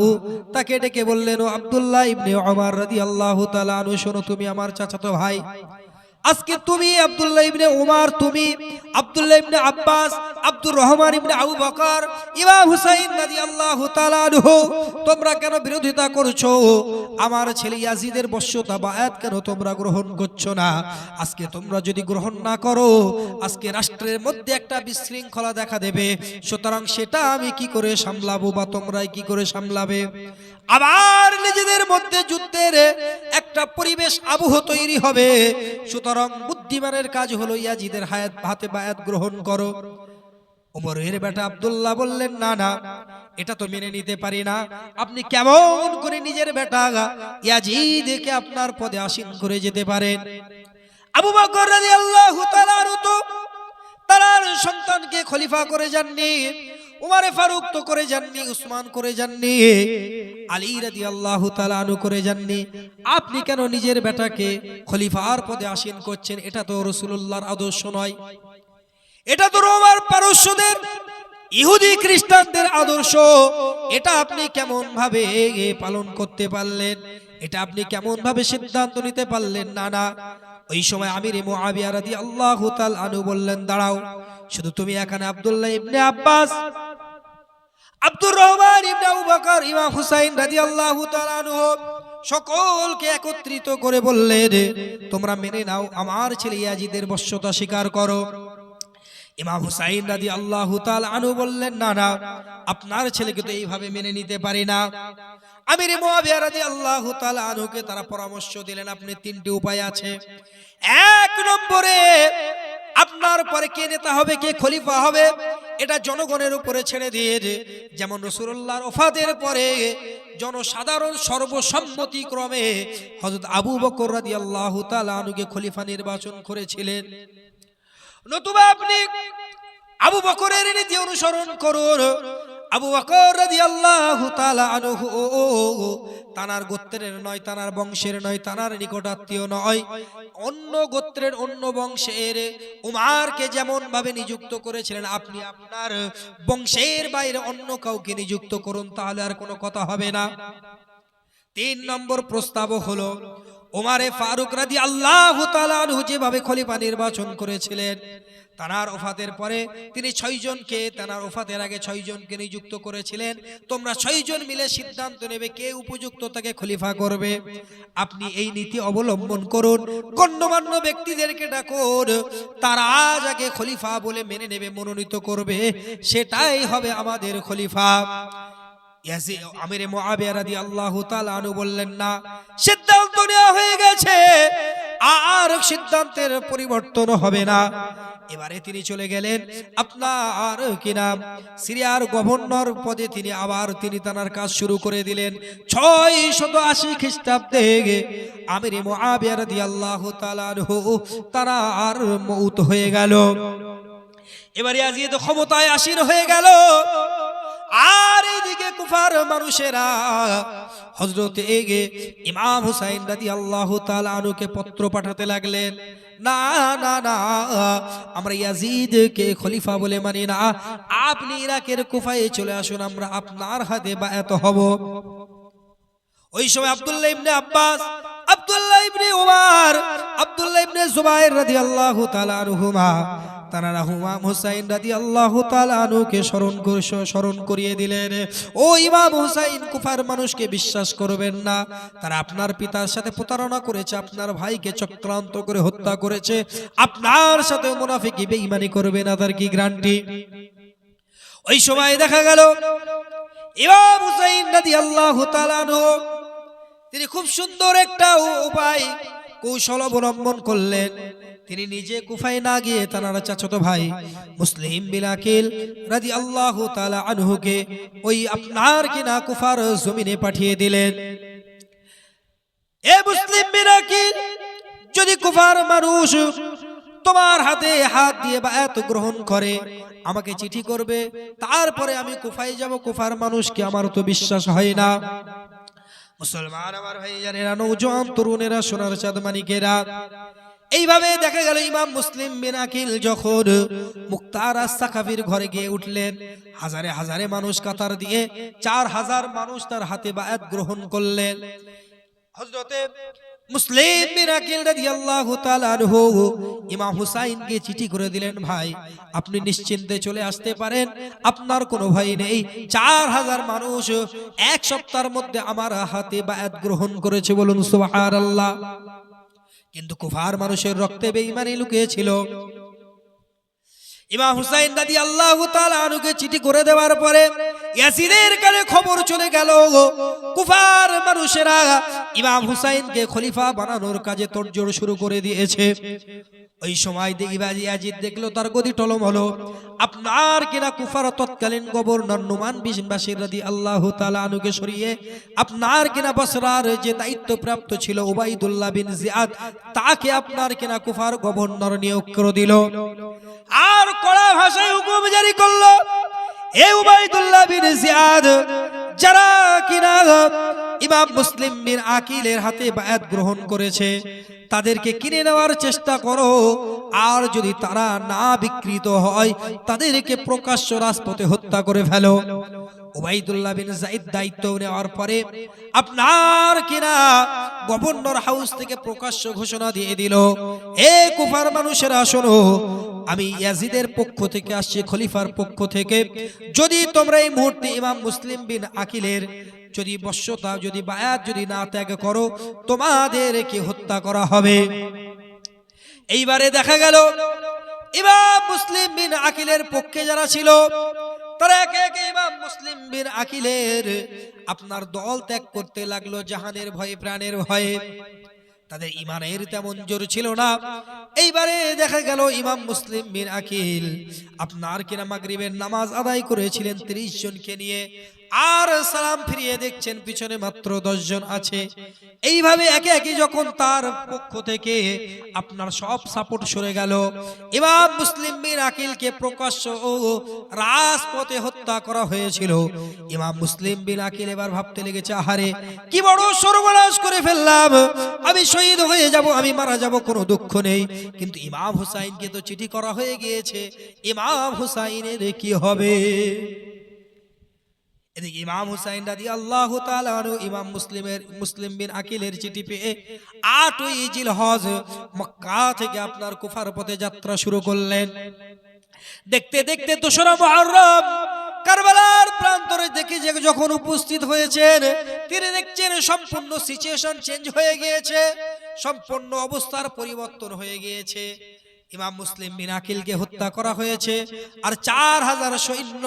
[SPEAKER 1] তাকে ডেকে বললেন, ও আব্দুল্লাহ ইবনে ওমর রাদিয়াল্লাহু তাআলা আনহু, শোনো, তুমি আমার চাচাতো ভাই, আজকে তুমি আব্দুল্লাহ ইবনে ওমর, তুমি আব্দুল্লাহ ইবনে আব্বাস, আব্দুর রহমান ইবনে আবু বকর, ইমাম হুসাইন রাদিয়াল্লাহু তাআলা আনহু, তোমরা কেন বিরোধিতা করছো? আমার ছেলে ইয়াজিদের বশ্যতা বায়াত কেন তোমরা গ্রহণ করছো না? আজকে তোমরা যদি গ্রহণ না করো, আজকে রাষ্ট্রের মধ্যে একটা বিশৃঙ্খলা দেখা দেবে, সুতরাং সেটা আমি কি করে সামলাবো বা তোমরাই কি করে সামলাবে? আবার নিজেদের মধ্যে যুদ্ধের একটা পরিবেশ আবহ তৈরি হবে। সুতরাং বুদ্ধিমানের কাজ হলো ইয়াজিদের হাতে বায়াত গ্রহণ করো। ওমরের বেটা আব্দুল্লাহ বললেন, না না, এটা তো মেনে নিতে পারি না। আপনি কেমন করে নিজের বেটা ইয়াজিদকে আপনার পদে আসীন করে যেতে পারেন? আবু বকর রাদিয়াল্লাহু তাআলা তো তার সন্তানকে খলিফা করে যাননি, উমরে ফারুক তো করে যাননি, উসমান করে যাননি, আলী রাদিয়াল্লাহু তাআলা আনহু করে যাননি। আপনি কেন নিজের বেটাকে খলিফার পদে আসীন করছেন? এটা তো রাসূলুল্লাহর আদর্শ নয়, এটা তো রোমার পারস্যদের ইহুদি খ্রিস্টানদের আদর্শ। এটা আপনি কেমন ভাবে পালন করতে পারলেন? এটা আপনি কেমন ভাবে সিদ্ধান্ত নিতে পারলেন? না না, ওই সময় আমিরে মুআবিয়া রাদিয়াল্লাহু তাআলা আনহু বললেন, দাঁড়াও, শুধু তুমি এখানে আব্দুল্লাহ ইবনে আব্বাস, আব্দুর রহমান ইবনে আবু বকর, ইমাম হুসাইন রাদিয়াল্লাহু তাআলা আনহু সকলকে একত্রিত করে বললেন, তোমরা মেনে নাও, আমার ছেলে ইয়াজিদের বশ্যতা স্বীকার করো। ইমাম হুসাইন রাদিয়াল্লাহু তাআলা আনহু বললেন, না না, আপনার ছেলেকে তো এইভাবে মেনে নিতে পারি না। আমিরে মুআবিয়া রাদিয়াল্লাহু তাআলা আনহুকে তারা পরামর্শ দিলেন, আপনি 3টি উপায় আছে। 1 নম্বরে, আপনার পরে কে নেতা হবে, কে খলিফা হবে, এটা জনগণের উপরে ছেড়ে দিয়ে, যেমন রাসূলুল্লাহর ওফাতের পরে জনসাধারণ সর্বসম্মতিক্রমে হযরত আবু বকর রাদিয়াল্লাহু তাআলা আনহুকে খলিফা নির্বাচন করেছিলেন। নতুবা আপনি আবু বকরের নীতি অনুসরণ করুন। আবু বকর রাদিয়াল্লাহু তাআলা আনহু তানার গোত্রের নয়, তানার বংশের নয়, তানার নিকটাত্মীয় নয়, অন্য গোত্রের অন্য বংশের উমারকে যেমন ভাবে নিযুক্ত করেছিলেন, আপনি আপনার বংশের বাইরে অন্য কাউকে নিযুক্ত করুন, তাহলে আর কোনো কথা হবে না। 3 নম্বর প্রস্তাব হলো ওমরে ফারুক রাদিয়াল্লাহু তাআলা আনহু যেভাবে খলিফা নির্বাচন করেছিলেন, তানার ওফাতের পরে তিনি 6 জনকে, তানার ওফাতের আগে 6 জনকে নিযুক্ত করেছিলেন। তোমরা 6 জন মিলে সিদ্ধান্ত নেবে কে উপযুক্ত তাকে খলিফা করবে। আপনি এই নীতি অবলম্বন করুন, গণ্যমান্য ব্যক্তিদেরকে ডাকুন, তারা যাকে খলিফা বলে মেনে নেবে, মনোনীত করবে, সেটাই হবে আমাদের খলিফা। আমিরে মুআবিয়া রাদিয়াল্লাহু তাআলা আনহু বললেন, না, সিদ্ধান্ত নেওয়া হয়ে গেছে, আর সিদ্ধান্তের পরিবর্তন হবে না। এবারে তিনি চলে গেলেন আপনার কি নাম সিরিয়ার গভর্নর পদে, তিনি তার কাজ শুরু করে দিলেন। 680 খ্রিস্টাব্দে আমিরে মুআবিয়া রাদিয়াল্লাহু তাআলা আনহু তারা আর মউত হয়ে গেল। এবারে ইয়াজিদ ক্ষমতায় আসীন হয়ে গেল। আর এইদিকে কুফার মানুষেরা হযরত ইমাম হুসাইন রাদিয়াল্লাহু তাআলা আনহুকে পত্র পাঠাতে লাগলেন, না না না, আমরা ইয়াজিদকে খলিফা বলে মানি না, আপনি ইরাকের কুফায় চলে আসুন, আমরা আপনার হাতে বায়াত হব। ওই সময় আব্দুল্লাহ ইবনে আব্বাস, আব্দুল্লাহ ইবনে উমর, আব্দুল্লাহ ইবনে জুবাইর রাদিয়াল্লাহু তাআলা আনহুমা তারা ইমাম হুসাইন রাদিয়াল্লাহু তাআলা আনহুকে স্মরণ করিয়ে দিলেন, ও ইমাম হুসাইন, কুফার মানুষকে বিশ্বাস করবেন না, তারা আপনার পিতার সাথে প্রতারণা করেছে, আপনার ভাইকে চক্রান্ত করে হত্যা করেছে, আপনার সাথে মুনাফিকি বেঈমানি করবে না, তার কি গ্যারান্টি? ওই সময় দেখা গেল ইমাম হুসাইন রাদিয়াল্লাহু তাআলা আনহু তিনি খুব সুন্দর একটা উপায় কৌশল অবলম্বন করলেন। তিনি নিজে কুফায় না গিয়ে তার চাচাতো ভাই মুসলিম বিন আকিল রাদিয়াল্লাহু তাআলা আনহুকে ওই আপনার কিনা কুফার জমিনে পাঠিয়ে দিলেন। এ মুসলিম বিন আকিল, যদি কুফার মানুষ তোমার হাতে হাত দিয়ে বায়াত গ্রহণ করে, আমাকে চিঠি করবে, তারপরে আমি কুফায় যাব। কুফার মানুষকে আমার তো বিশ্বাস হয় না। মুসলমান আমার ভাইজানেরা, নওজোয়ান তরুণেরা, সোনার চাঁদ মানিকেরা, এইভাবে দেখা গেল ইমাম মুসলিম বিন আকিল যখন মুক্তার আস-সাকাফির ঘরে গিয়ে উঠলেন, হাজারে হাজারে মানুষ কাতার দিয়ে 4000 মানুষ তার হাতে বায়াত গ্রহণ করলেন। হযরতে মুসলিম বিন আকিল রাদিয়াল্লাহু তাআলা আনহু ইমাম হুসাইনকে চিঠি করে দিলেন, ভাই আপনি নিশ্চিন্তে চলে আসতে পারেন, আপনার কোনো ভয় নেই। 4000 মানুষ 1 সপ্তাহের মধ্যে আমার হাতে বায়াত গ্রহণ করেছে, বলুন সুবহানাল্লাহ। কিন্তু কুফার মানুষের রক্তে বেঈমানি লুকিয়ে ছিল। ইমাম হুসাইন রাদিয়াল্লাহু তাআলা আনহুকে চিঠি করে দেওয়ার পরে ইয়াজিদের কানে খবর চলে গেল, কুফার মানুষেরা ইমাম হুসাইনকে খলিফা বানানোর কাজে তোড়জোড় শুরু করে দিয়েছে। ওই সময় ইয়াজিদ দেখলো তার গদি টলমল। আপনার কিনা কুফার তৎকালীন গভর্নর নুমান বিন বাশির রাদিয়াল্লাহু তাআলা আনহুকে সরিয়ে আপনার কিনা বসরার যে দায়িত্বপ্রাপ্ত ছিল উবাইদুল্লাহ বিন জিয়াদ, তাকে আপনার কিনা কুফার গভর্নর নিয়োগ করে দিল। আর কড়া ভাষায় হুকুম জারি করলো, এ উবাইদুল্লাহ বিন জিয়াদ, যারা কিনা ইমাম মুসলিম বিন আকিলের হাতে বায়াত গ্রহণ করেছে, তাদেরকে কিনে নেওয়ার চেষ্টা করো, আর যদি তারা না বিকৃত হয় তাদেরকে প্রকাশ্য রাজপথে হত্যা করে ফেলো। উবাইদুল্লাহ বিন যায়েদ দায়িত্ব নেওয়ার পরে আপনার কিনা গভর্নর হাউস থেকে প্রকাশ্য ঘোষণা দিয়ে দিল, এ কুফার মানুষেরা শোনো, আমি ইয়াজিদের পক্ষ থেকে আসছি, খলিফার পক্ষ থেকে, যদি তোমরা এই মুহূর্তে ইমাম মুসলিম বিন আকিলের যদি বশ্যতা, যদি বায়াত যদি না ত্যাগ করো, তোমাদেরকে হত্যা করা হবে। এইবারে দেখা গেল ইমাম মুসলিম বিন আকিলের পক্ষে যারা ছিল, তারা একে একে ইমাম মুসলিম বিন আকিলের আপনার দল ত্যাগ করতে লাগলো, জাহানের ভয়ে, প্রাণের ভয়ে। তাদের ঈমানের তেমন জোর ছিল না, এইবারে দেখা গেল ইমাম মুসলিম বিন আকিল আপনার কিনা মাগরিবের নামাজ আদায় করেছিলেন 30 জনকে নিয়ে, আর সালাম ফিরিয়ে দেখছেন পিছনে মাত্র 10 জন আছে। এইভাবে একে একে যখন তার পক্ষ থেকে আপনার সব সাপোর্ট সরে গেল, ইমাম মুসলিম বিন আকিলকে প্রকাশ্য ও রাজপথে হত্যা করা হয়েছিল। ইমাম মুসলিম বিন আকিল এবার ভাবতে লেগেছে, আহারে কি বড় সর্বনাশ করে ফেললাম, আমি শহীদ হয়ে যাব, আমি মারা যাব, কোনো দুঃখ নেই। কিন্তু ইমাম হুসাইনকে তো চিঠি করা হয়ে গিয়েছে, ইমাম হুসাইনের কি হবে? এদিকে ইমাম হুসাইন রাদিয়াল্লাহু তাআলা আনহু ইমাম মুসলিম বিন আকিলের চিঠি পেয়ে 8ই জিলহজ মক্কা থেকে আপনার কুফার পথে যাত্রা শুরু করলেন। দেখতে দেখতে 2রা মুহররম কারবালার প্রান্তরে দেখে যে যখন উপস্থিত হয়েছেন, তিনি দেখছেন সম্পূর্ণ সিচুয়েশন চেঞ্জ হয়ে গিয়েছে, সম্পূর্ণ অবস্থার পরিবর্তন হয়ে গিয়েছে। ইমাম মুসলিম বিন আকিলকে হত্যা করা হয়েছে, আর 4000 সৈন্য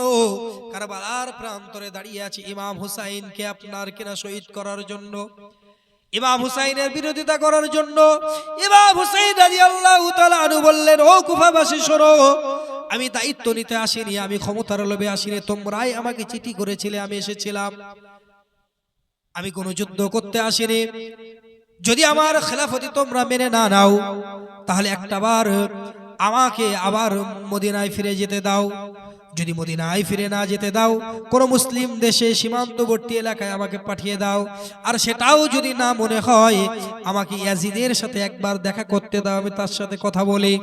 [SPEAKER 1] কারবালার প্রান্তরে দাঁড়িয়ে আছে ইমাম হুসাইনকে আপনার কিনা শহীদ করার জন্য, ইমাম হুসাইনের বিরোধিতা করার জন্য। ইমাম হুসাইন রাদিয়াল্লাহু তাআলা আনহু বললেন, ও কুফাবাসী শোনো, আমি দায়িত্ব নিতে আসিনি, আমি ক্ষমতার লোভে আসিনি, তোমরাই আমাকে চিঠি করেছিলে, আমি এসেছিলাম, আমি কোনো যুদ্ধ করতে আসিনি। যদি আমার খেলাফতি তোমরা মেনে না নাও, তাহলে একটাবার আমাকে আবার মদিনায় ফিরে যেতে দাও। যদি মদিনায় ফিরে না যেতে দাও, কোন মুসলিম দেশে সীমান্তবর্তী এলাকায় আমাকে পাঠিয়ে দাও, আর সেটাও যদি না মনে হয়, আমাকে ইয়াজিদের সাথে একবার দেখা করতে দাও, আমি তার সাথে কথা বলি।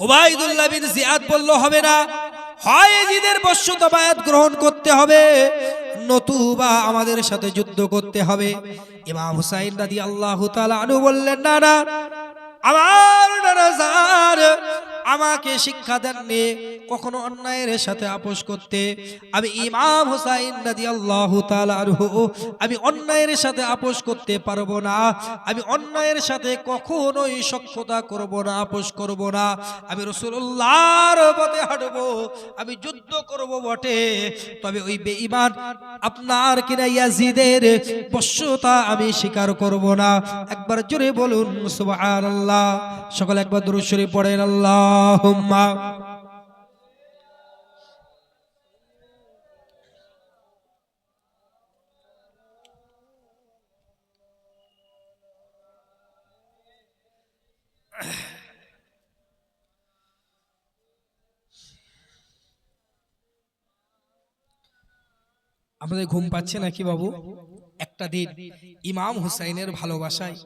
[SPEAKER 1] উবাইদুল্লাহ বিন জিয়াদ বলল, হবে না, হয় ইয়াজিদের বশ্যতা বায়াত গ্রহণ করতে হবে, নতুবা আমাদের সাথে যুদ্ধ করতে হবে। ইমাম হুসাইন রাদিয়াল্লাহু তাআলা আনহু বললেন, না না, আমার নানাজান আমাকে শিক্ষা দেননি কখনো অন্যায়ের সাথে আপোষ করতে। আমি ইমাম হুসাইন রাদিয়াল্লাহু তাআলা আনহু, আমি অন্যায়ের সাথে আপোষ করতে পারবো না, আমি অন্যায়ের সাথে কখনোই সখ্যতা করব না, আপোষ করব না। আমি রাসূলুল্লাহর পথে হাঁটবো, আমি যুদ্ধ করব বটে, তবে ওই বেঈমান আপনার কিনা ইয়াজিদের বশ্যতা আমি স্বীকার করব না। একবার জোরে বলুন সুবহানাল্লাহ, সকলে একবার দুরূদ শরীফ পড়েন, আল্লাহুম্মা। আমাদের ঘুম পাচ্ছে নাকি বাবু? একটা দিন ইমাম হুসাইনের ভালোবাসায়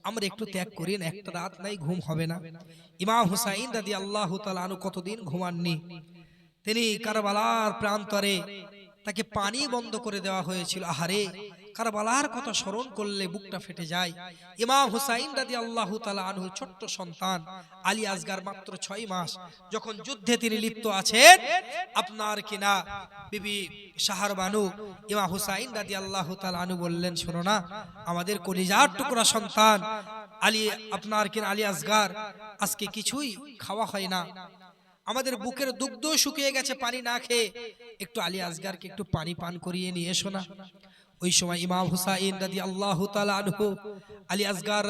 [SPEAKER 1] আমরা একটু ত্যাগ করি না, একটা রাত নাই ঘুম হবে না। ইমাম হুসাইন রাদিয়াল্লাহু তাআলা আনহু কতদিন ঘুমাননি। তিনি কারবালার প্রান্তরে তাকে পানি বন্ধ করে দেওয়া হয়েছিল। আহারে, কারবালার কথা স্মরণ করলে বুকটা ফেটে যায়। ইমাম হুসাইন রাদিয়াল্লাহু তাআলা আনহু ছোট্ট সন্তান আলী আসগার, মাত্র 6 মাস, যখন যুদ্ধে তিনি লিপ্ত আছেন, আপনার কিনা বিবি শাহরবানু ইমাম হুসাইন রাদিয়াল্লাহু তাআলা আনহু বললেন, শোনো না, আমাদের কলিজার টুকরা সন্তান আলী, আপনার কিনা আলী আসগার, আজকে কিছুই খাওয়া হয় না, আমাদের বুকের দুগ্ধ শুকিয়ে গেছে পানি না খেয়ে, একটু আলী আসগারকে একটু পানি পান করিয়ে নিয়ে এসো না। ওই সময় ইমাম হুসাইন রাদিয়াল্লাহু তাআলা আনহু আলী আসগার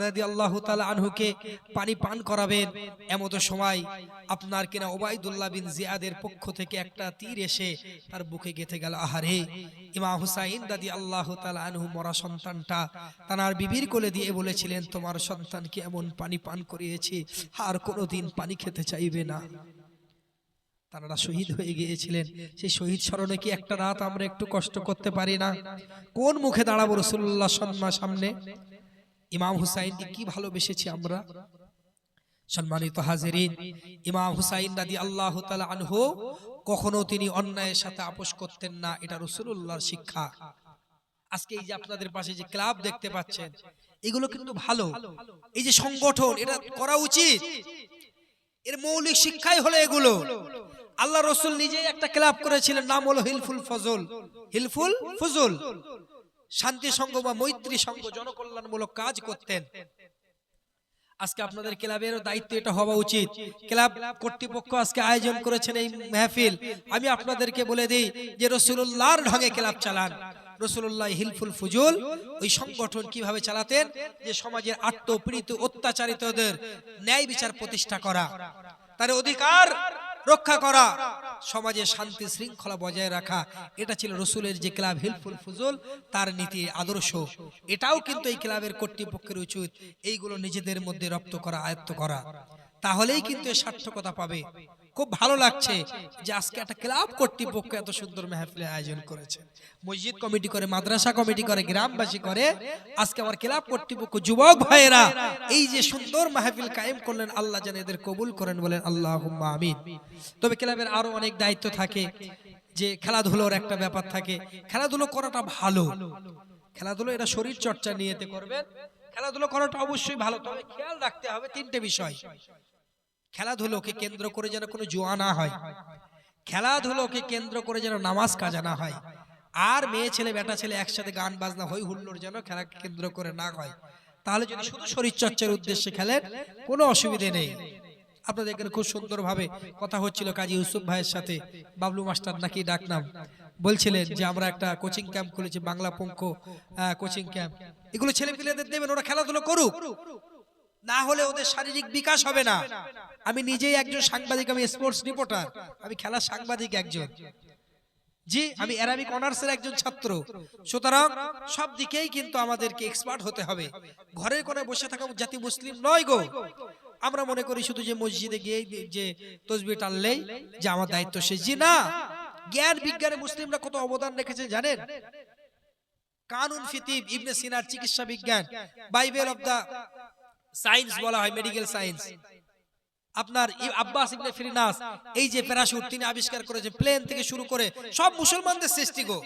[SPEAKER 1] রাদিয়াল্লাহু তাআলা আনহুকে পানি পান করাবেন। এমত সময় আপনার কিনা উবাইদুল্লাহ বিন জিয়াদের পক্ষ থেকে একটা তীর এসে তার বুকে গেঁথে গেল। আহারে, ইমাম হুসাইন রাদিয়াল্লাহু তাআলা আনহু মরা সন্তানটা তার বিবির কোলে দিয়ে বলেছিলেন, তোমার সন্তানকে এমন পানি পান করিয়েছি, আর কোনোদিন পানি খেতে চাইবে না। তারা শহীদ হয়ে গিয়েছিলেন। সেই শহীদ স্মরণে কি একটা রাত আমরা একটু কষ্ট করতে পারি না? কোন মুখে দাঁড়াবো রাসূলুল্লাহ সামনে? ইমাম হুসাইনকে কি ভালোবেসেছি আমরা। সম্মানিত হাজিরিন, ইমাম হুসাইন রাদিয়াল্লাহু তাআলা আনহু কখনো তিনি অন্যায়ের সাথে আপোষ করতেন না, এটা রাসূলুল্লাহর শিক্ষা। আজকে এই যে আপনাদের পাশে যে ক্লাব দেখতে পাচ্ছেন, এগুলো কিন্তু ভালো, এই যে সংগঠন, এটা করা উচিত। এর মৌলিক শিক্ষাই হলো এগুলো। আল্লাহ রাসূল নিজেই একটা ক্লাব করেছিলেন, নাম হলো হিলফুল ফজল। হিলফুল ফজল, শান্তি সংঘ বা মৈত্রী সংঘ, জনকল্যাণমূলক কাজ করতেন। আজকে আপনাদের ক্লাবের দায়িত্ব এটা হওয়া উচিত। ক্লাব কর্তৃপক্ষ আজকে আয়োজন করেছেন এই মাহফিল, আমি আপনাদেরকে বলে দিই যে রাসূলুল্লাহর ঢঙে ক্লাব চালান। রাসূলুল্লাহ হিলফুল ফুজুল ওই সংগঠন কিভাবে চালাতেন, যে সমাজের আত্মপীড়িত অত্যাচারিতদের ন্যায় বিচার প্রতিষ্ঠা করা, তার অধিকার রক্ষা করা, সমাজে শান্তি শৃঙ্খলা বজায় রাখা, এটা ছিল রসুলের যে ক্লাব হিলফুল ফুজুল তার নীতি আদর্শ। এটাও কিন্তু এই ক্লাবের কর্তৃপক্ষের উচিত এইগুলো নিজেদের মধ্যে রপ্ত করা, আয়ত্ত করা, তাহলেই কিন্তু এর সার্থকতা পাবে। খুব ভালো লাগছে যে আজকে একটা ক্লাব কর্তৃপক্ষ এত সুন্দর মাহফিলের আয়োজন করেছে, মসজিদ কমিটি করে, মাদ্রাসা কমিটি করে, গ্রামবাসী করে, আজকে আমার ক্লাব কর্তৃপক্ষ যুবক ভাইয়েরা এই যে সুন্দর মাহফিল কায়েম করলেন, আল্লাহ যেন এদের কবুল করেন, বলেন আল্লাহুম্মা আমিন। তবে ক্লাবের আরো অনেক দায়িত্ব থাকে, যে খেলাধুলোর একটা ব্যাপার থাকে, খেলাধুলো করাটা ভালো, খেলাধুলো এটা শরীর চর্চা নিয়েতে করবেন, খেলাধুলো করাটা অবশ্যই ভালো, তবে খেয়াল রাখতে হবে তিনটে বিষয়। খেলাধুলোকে কেন্দ্র করে যেন কোনো জুয়া না হয়, খেলাধুলোকে কেন্দ্র করে যেন নামাজ কাজা না হয়, আর মেয়ে ছেলে বেটা ছেলে একসাথে গান বাজনা হই হুল্লোড় যেন খেলাকে কেন্দ্র করে না হয়। তাহলে যদি শুধু শরীর চর্চার উদ্দেশ্যে খেলেন কোনো অসুবিধে নেই। আপনাদের এখানে খুব সুন্দর ভাবে কথা হচ্ছিল কাজী ইউসুফ ভাইয়ের সাথে, বাবলু মাস্টার নাকি ডাকনাম, বলছিলেন যে আমরা একটা কোচিং ক্যাম্প খুলেছি, বাংলা পঙ্খ কোচিং ক্যাম্প, এগুলো ছেলে পেলেদের দেবেন, ওরা খেলাধুলো করুক, না হলে ওদের শারীরিক বিকাশ হবে না। আমি নিজেই একজন সাংবাদিক, আমি স্পোর্টস রিপোর্টার, আমি খেলার সাংবাদিক একজন, জি আমি অ্যারাবিক অনার্সের একজন ছাত্র, সুতরাং সব দিকেই কিন্তু আমাদেরকে এক্সপার্ট হতে হবে। ঘরের কোণে বসে থাকা জাতি মুসলিম নয় গো। আমরা মনে করি শুধু যে মসজিদে গিয়ে যে তাসবিহ টানলেই যে আমার দায়িত্ব শেষ, জি না। জ্ঞান বিজ্ঞানে মুসলিমরা কত অবদান রেখেছে জানেন? কানুন ফিতিব ইবনে সিনার চিকিৎসা বিজ্ঞান, বাইবেল অফ দা সায়েন্স বলা হয়, মেডিকেল সায়েন্স। আপনার আব্বাস ইবনে ফিরিনাস এই যে প্যারাশুট তিনি আবিষ্কার করেছে, প্লেন থেকে শুরু করে সব মুসলমানদের সৃষ্টি গো।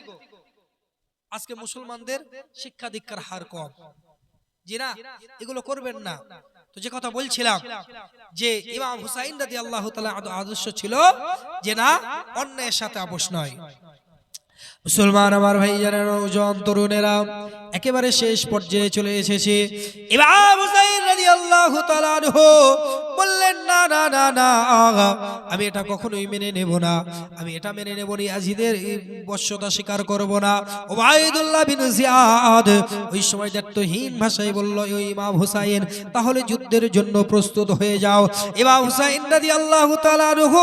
[SPEAKER 1] আজকে মুসলমানদের শিক্ষা দীক্ষার হার কম, জি না, এগুলো করবেন না। তো যে কথা বলছিলাম যে ইমাম হুসাইন রাদিয়াল্লাহু তাআলা আদর্শ ছিল যে না, অন্যায়ের সাথে আপোষ নয়। মুসলমান আমার ভাইজানেরা, নওজোয়ান তরুণেরা, একেবারে শেষ পর্যায়ে চলে এসেছে। ইমাম হুসাইন রাদিয়াল্লাহু তাআলা আনহু বললেন না না না না, আমি এটা কখনোই মেনে নেব না, আমি এটা মেনে নেব না, ইয়াজিদের বশ্যতা স্বীকার করব না। উবাইদুল্লাহ বিন জিয়াদ ওই সময় দ্ব্যর্থহীন ভাষায় বলল, ওই ইমাম হুসাইন তাহলে যুদ্ধের জন্য প্রস্তুত হয়ে যাও। ইমাম হুসাইন রাদিয়াল্লাহু তাআলা আনহু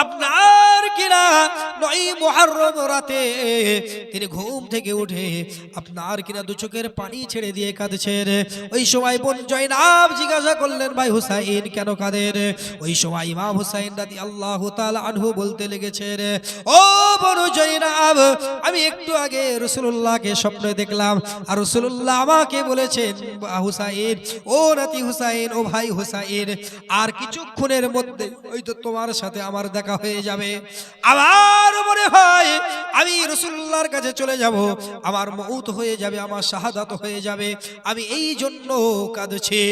[SPEAKER 1] আপনার কিনা 9 মুহররম রাতে তিনি ঘুম থেকে উঠে আপনার কিনা দু চোখের পানি ছেড়ে দিয়ে কাঁদছেন। ওই সময় বোন জয়নাব জিজ্ঞাসা করলেন, ভাই হুসাইন কেন কাঁদেন? ওই সময় ইমাম হুসাইন রাদিয়াল্লাহু তাআলা আনহু বলতে লেগেছেন, ও বোন জয়নাব, আমি একটু আগে রাসূলুল্লাহকে স্বপ্নে দেখলাম, আর রাসূলুল্লাহ আমাকে বলেছেন, হুসাইন, ও নাতি হুসাইন, ও ভাই হুসাইন, আর কিছুক্ষণের মধ্যে ওই তো তোমার সাথে আমার দেখা হয়ে যাবে। আমার মনে হয় আমি রাসূলুল্লাহর কাছে চলে যাব, আমার মউত হয়ে যাবে, আমার শাহাদাত হয়ে যাবে, আমি এই জন্য কাঁদছি।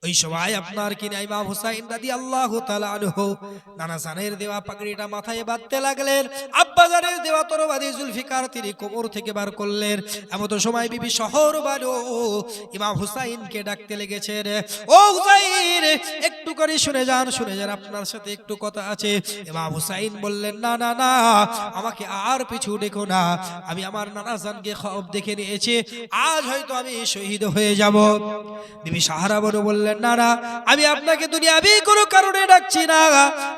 [SPEAKER 1] ওই সময় আপনার কিনা ইমাম হুসাইন রাদিয়াল্লাহু তাআলা আনহু নানা জানের দেওয়া পাগড়িটা মাথায় বাঁধতে লাগলেন, আব্বা জানের দেওয়া তরবারি জুলফিকার তিনি কোমর থেকে বার করলেন। এমন সময় বিবি শহর বানো ইমাম হুসাইনকে ডাকতে লেগেছেন, ও হুসাইন একটু করে শুনে যান, শুনে যান, আপনার সাথে একটু কথা আছে। ইমাম হুসাইন বললেন, না না না, আমাকে আর পিছু ডেকো না, আমি আমার নানা জানকে খবর দেখে নিয়েছি, আজ হয়তো আমি শহীদ হয়ে যাব। বিবি সাহারা বানো বললেন, না না, আমি আপনাকে দুনিয়াবি কোনো কারণে ডাকছি না,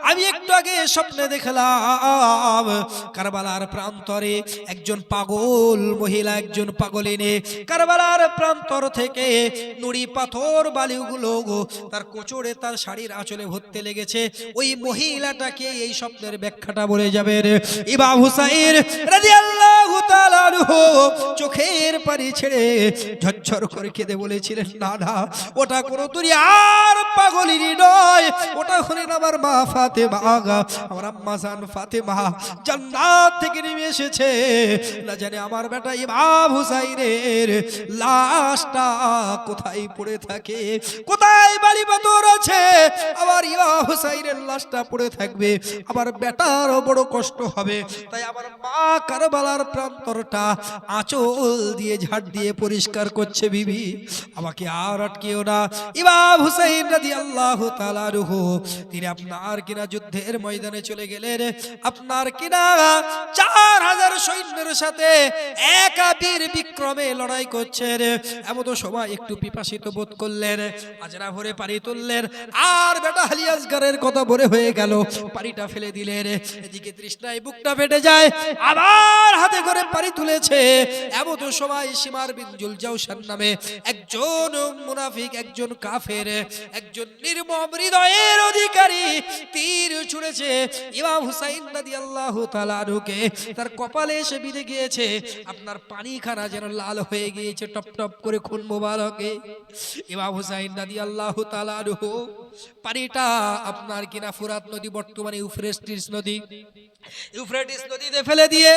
[SPEAKER 1] আমি একটু আগে স্বপ্নে দেখলাম কারবালার প্রান্তরে একজন পাগল মহিলা, একজন পাগলিনী কারবালার প্রান্তর থেকে নুড়ি পাথর বালিগুলো তার কোচরে তার শাড়ির আঁচলে ভরতে লেগেছে। ওই মহিলাটাকে এই স্বপ্নের ব্যাখ্যাটা বলে যাবেন। ইমাম হুসাইন রাদিয়াল্লাহু তাআলা আনহু চোখের পানি ছেড়ে ঝরঝর করে কেঁদে বলেছিলেন, না না, ওটা কোনো আর পাগলিনী নয়, ওটা হলেন আমার মা ফাতেমা, আমার আম্মা জান ফাতেমা জান্নাত থেকে নেমে এসেছে। না জানে আমার বেটা ইমাম হুসাইনের লাশটা কোথায় পড়ে থাকে, কোথায় বালি পাথর আছে, আমার ইমাম হুসাইনের লাশটা পড়ে থাকবে, আমার বেটারও বড় কষ্ট হবে। তাই আমার মা কারবালার প্রান্তর প্রান্তরটা আঁচল দিয়ে ঝাড় দিয়ে পরিষ্কার করছে, বিবি আমাকে আর আটকেও না। ইমাম হুসাইন রাদিয়াল্লাহু তাআলা আনহু তিনি আপনার কিনা যুদ্ধের ময়দানে চলে গেলেন। আপনার কিনা 4000 সৈন্যের সাথে একা বীর বিক্রমে লড়াই করছেন। এমন তো সবাই একটু পিপাসিত বোধ করলেন, আজরা ভরে পানি তুললেন, আর বেটা আলী আসগরের কথা ভরে হয়ে গেল, পানিটা ফেলে দিলেন। এদিকে তৃষ্ণায় বুকটা ফেটে যায়, আবার হাতে করে পানি তুলেছে। এমন তো সময় শিমার বিন জুলজাউশান নামে একজন মুনাফিক, একজন কাফের, একজন নির্মম হৃদয়ের অধিকারী তীর ছুঁড়েছে ইমাম হুসাইন রাদিয়াল্লাহু তাআলা আনহুকে। তার কপালে এসে বিঁধে গিয়েছে, আপনার পানিখানা যেন লাল হয়ে গিয়েছে, টপ টপ করে খুন মোবারকে। ইমাম হুসাইন রাদিয়াল্লাহু তাআলা আনহু পানিটা আপনার কিনা ফুরাত নদী, বর্তমানে ইউফ্রেটিস নদী, ইউফ্রেটিস নদীতে ফেলে দিয়ে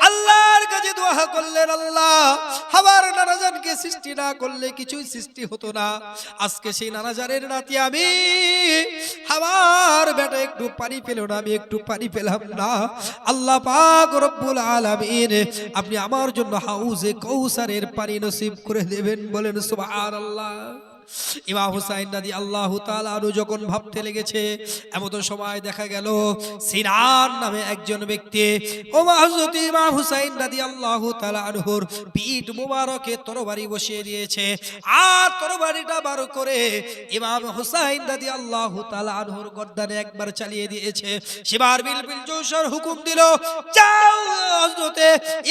[SPEAKER 1] আল্লাহর কাছে দোয়া করলেন, আল্লাহ আমার নানাজানকে সৃষ্টি না করলে কিছুই সৃষ্টি হতো না। আজকে সেই নানাজানের নাতি আমি, আমার বেটা একটু পানি পেল না, আমি একটু পানি পেলাম না। আল্লাহ পাক রব্বুল আলামিন আপনি আমার জন্য হাউজে কাউসারের পানি নসিব করে দেবেন, বলেন সুবহানাল্লাহ। ইমাম হুসাইন রাদিয়াল্লাহু তাআলা আনহু যখন ভাবতে লেগেছে, এমন সময় দেখা গেল সিনান নামে একজন ব্যক্তি হযরত ইমাম হুসাইন রাদিয়াল্লাহু তাআলা আনহুর পিঠ মোবারকে তরবারি বসিয়ে দিয়েছে, আর তরবারিটা বার করে ইমাম হুসাইন রাদিয়াল্লাহু তাআলা আনহুর গর্দানে একবার চালিয়ে দিয়েছে। শিমার বিন জুলজাউশান হুকুম দিল, যাও হযরত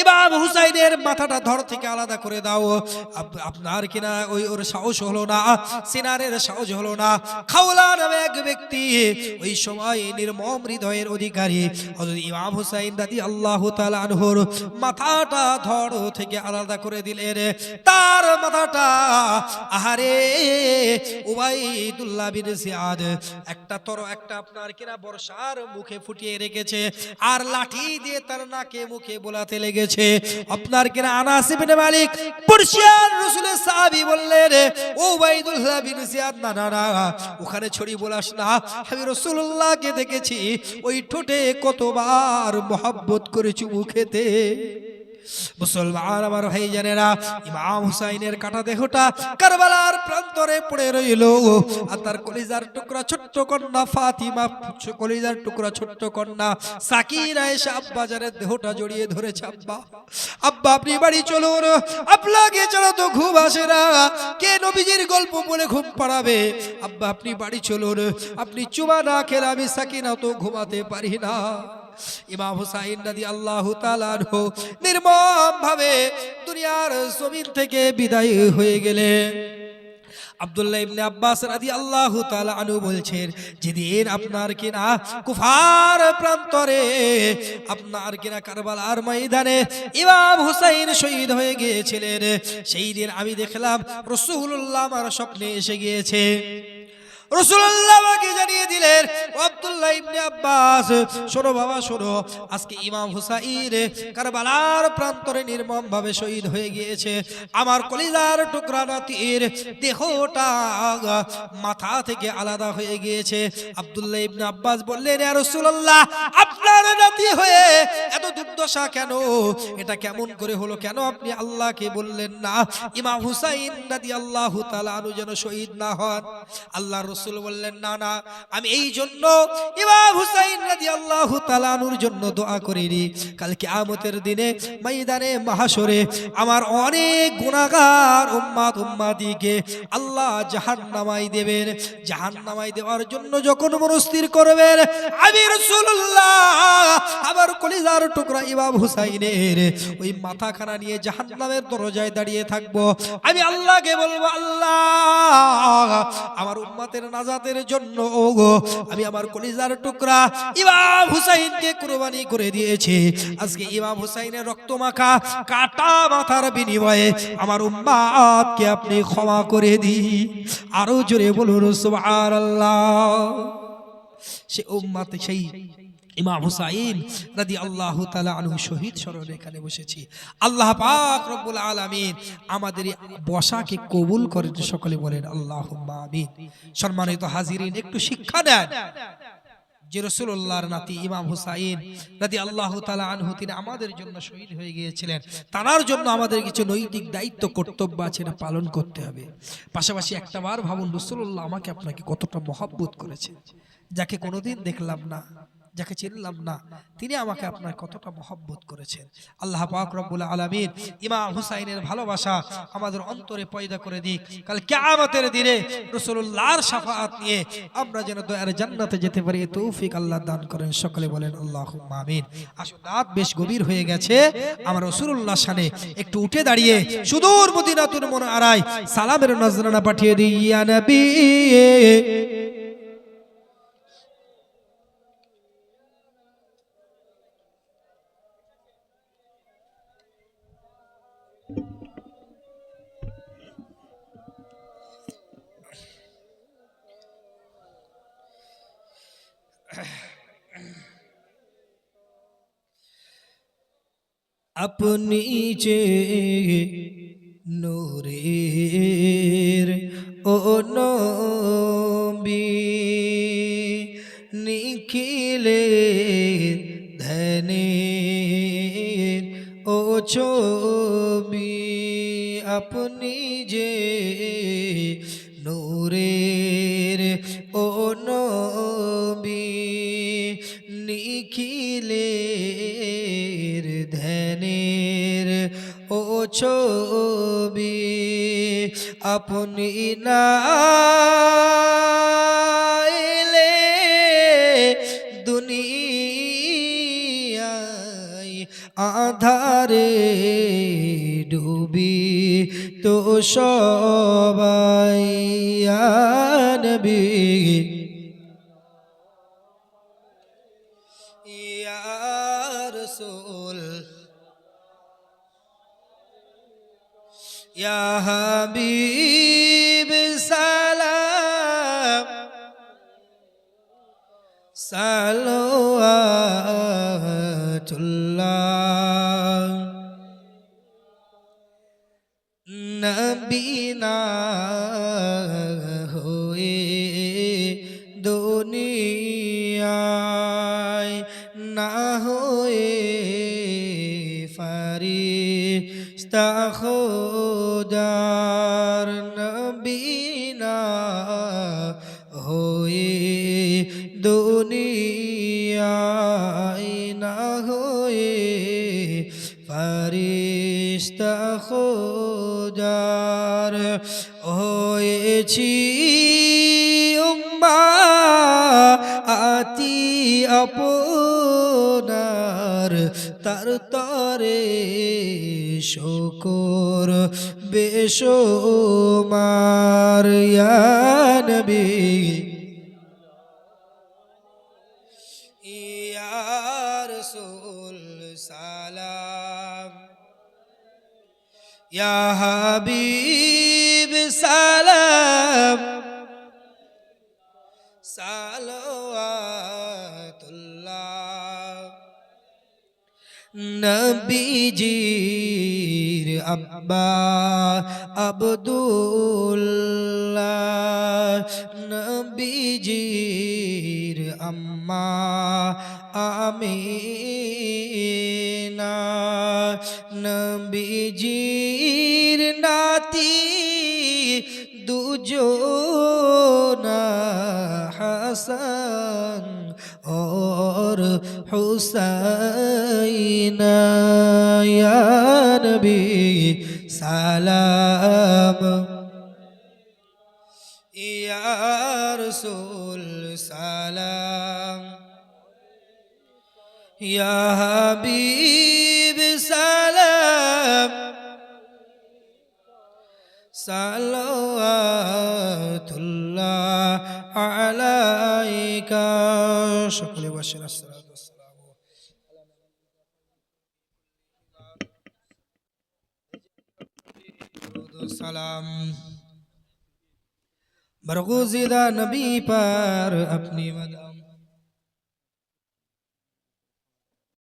[SPEAKER 1] ইমাম হুসাইনের মাথাটা ধর থেকে আলাদা করে দাও। আপনার কিনা ওর সাহস হলো না, সিনারের সাহস হলো না। খাওলা নামে এক ব্যক্তি ওই সময় নির্মম হৃদয়ের অধিকারী হযরত ইমাম হুসাইন রাদিয়াল্লাহু তাআলা আনহুর মাথাটা ধর থেকে আলাদা করে দিলেন। তার মাথাটা আহারে উবাইদুল্লাহ বিন জিয়াদ একটা আপনার কিনা বর্ষার মুখে ফুটিয়ে রেখেছে, আর লাঠি দিয়ে তার নাকে মুখে বোলাতে লেগেছে। আপনার কিনা আনাস ইবনে মালিক পার্সিয়ান রাসূলের সাহাবী বললেন, ও উবাইদুল্লাহ বিন জিয়াদ, না না না, ওখানে ছড়ি বোলাস না, আমি রাসূলুল্লাহকে দেখেছি ওই ঠোঁটে কতবার মোহাব্বত করে চুমু খেতে। মুসলমান আমার ভাই জানেরা, ইমাম হুসাইনের কাটা দেহটা কারবালার প্রান্তরে পড়ে রইল, আর তার কলিজার টুকরা ছোট্ট কন্যা ফাতিমা, কলিজার টুকরা ছোট্ট কন্যা সাকিনা এসে আব্বা জানের দেহটা জড়িয়ে ধরেছে। আব্বা, আব্বা আপনি বাড়ি চলুন, আপনাকে চলো তো ঘুম আসে না, কে নবীজির গল্প বলে ঘুম পাড়াবে। আব্বা আপনি বাড়ি চলুন, আপনি চুমা না খেলে আমি সাকিনা তো ঘুমাতে পারি না। ইমাম হুসাইন রাদিয়াল্লাহু তাআলা আনহু নির্মম ভাবে দুনিয়ার জমিন থেকে বিদায় হয়ে গেলেন। আব্দুল্লাহ ইবনে আব্বাস রাদিয়াল্লাহু তাআলা আনহু বলছেন, যেদিন আপনার কিনা কুফার প্রান্তরে, আপনার কিনা কারবালার ময়দানে ইমাম হুসাইন শহীদ হয়ে গিয়েছিলেন, সেই দিন আমি দেখলাম রাসূলুল্লাহ আমার স্বপ্নে এসে গিয়েছে। রাসূলুল্লাহ আমাকে জানিয়ে দিলেন, আব্দুল্লাহ ইবনে আব্বাস শোনো বাবা শোনো, আজকে ইমাম হুসাইন কারবালার প্রান্তরে নির্মম ভাবে শহীদ হয়ে গিয়েছে। আমার কলিজার টুকরা নাতির দেহটা মাথা থেকে আলাদা হয়ে গিয়েছে। আব্দুল্লাহ ইবনে আব্বাস বললেন, ইয়া রাসূলুল্লাহ আপনার নাতি হয়ে এত দুর্দশা কেন? এটা কেমন করে হলো? কেন আপনি আল্লাহকে বললেন না ইমাম হুসাইন রাদিয়াল্লাহু তাআলা আনহু যেন শহীদ না হন? আল্লাহ রাসূল বললেন, না না, আমি এই জন্য ইমাম হুসাইন রাদিয়াল্লাহু তাআলা আনহুর জন্য দোয়া করিনি, কাল কিয়ামতের দিনে ময়দানে মাহশরে আমার অনেক গুনাহগার উম্মতিকে আল্লাহ জাহান্নামায় দেবেন। জাহান্নামায় দেওয়ার জন্য যখন মনস্থির করবেন, আমি রাসূলুল্লাহ আমার কলিজার টুকরা ইমাম হুসাইনের ওই মাথাখানা নিয়ে জাহান্নামের দরজায় দাঁড়িয়ে থাকবো। আমি আল্লাহকে বলবো, আল্লাহ আমার উম্মতের নাজাতের জন্য আমি আমার কলিজার টুকরা ইমাম হুসাইনকে কুরবানি করে দিয়েছি। আজকে ইমাম হুসাইনের রক্তমাখা কাটা মাথার বিনিময়ে আমার উম্মতকে আপনি ক্ষমা করে দিন। আরো জোরে বলুন সুবহানাল্লাহ। সে উম্মত, সেই ইমাম হুসাইন রাদিয়াল্লাহু তাআলা আনহু শহীদ স্মরণে এখানে বসেছি। আল্লাহ পাক রব্বুল আলামিন আমাদের বসাকে কবুল করেন, সকলে বলেন আল্লাহুম্মা আমিন। সম্মানিত হাজিরিন, একটু শিক্ষা দেন। যে রাসূলুল্লাহর নাতি ইমাম হুসাইন রাদিয়াল্লাহু তাআলা আনহু তিনি আমাদের জন্য শহীদ হয়ে গিয়েছিলেন, তার জন্য আমাদের কিছু নৈতিক দায়িত্ব কর্তব্য আছে, এটা পালন করতে হবে। পাশাপাশি একটাবার ভাবুন রাসূলুল্লাহ আমাকে আপনাকে কতটা মহব্বত করেছেন, যাকে কোনোদিন দেখলাম না, যাকে চিনলাম না, তিনি আমাকে আপনার কতটা মহব্বত করেছেন। আল্লাহ পাক রব্বুল আলামিন ইমাম হুসাইনের ভালোবাসা আমাদের অন্তরে পয়দা করে দিক। কাল কিয়ামতের দিনে রাসূলুল্লাহর শাফাআত নিয়ে আমরা যেন দয়ার জান্নাতে যেতে পারি, তৌফিক আল্লাহ দান করেন। সকলে বলেন আল্লাহুম্মা আমিন। আসুন, রাত বেশ গভীর হয়ে গেছে, আমরা রাসূলুল্লাহর শানে একটু উঠে দাঁড়িয়ে সুদূর মদিনাতুল মুনআরায় সালামের নজরানা পাঠিয়ে দিই। ইয়া নবী আপনি যে নূরের ও নবী, নিখিলের ধ্যানের ও ছবি, আপনি যে নূরের ও নবী, নিখিলের ধ্যানের ও ছবি, আপনি না এলে দুনিয়ায় আধারে ডুবি তো সবাই। ইয়া নবী ইয়া রাসূল ইয়া হাবিব সালাম সালাওয়াতুল্লাহ, নবী না হয়ে দুনিয়ায় না হয়ে ফারিস্তা খোদার, নবী না হয়ে দুনিয়ায় না হয়ে ফারিস্তা খোদার হয়েছি উম্মাতি আপনার, তার তরে শুকর বেশুমার। ইয়া নবী ইয়া রাসূল সালাম, ইয়া হাবিব সালাম সালাওয়াতুল্লাহ, নবীজির আব্বা আব্দুল্লাহ, নবীজির আম্মা আমিনা, নবীজির নাতি দুজনা হাসান और हुसैन। या नबी सलाम, या रसूल सलाम, या हबीब सलाम সালাওয়াতুল্লাহ আলাইকা। সকলে বসেন। আসসালাতু ওয়াসসালামু আলা সালাম बरगुज़िदा नबी पर अपनी मदद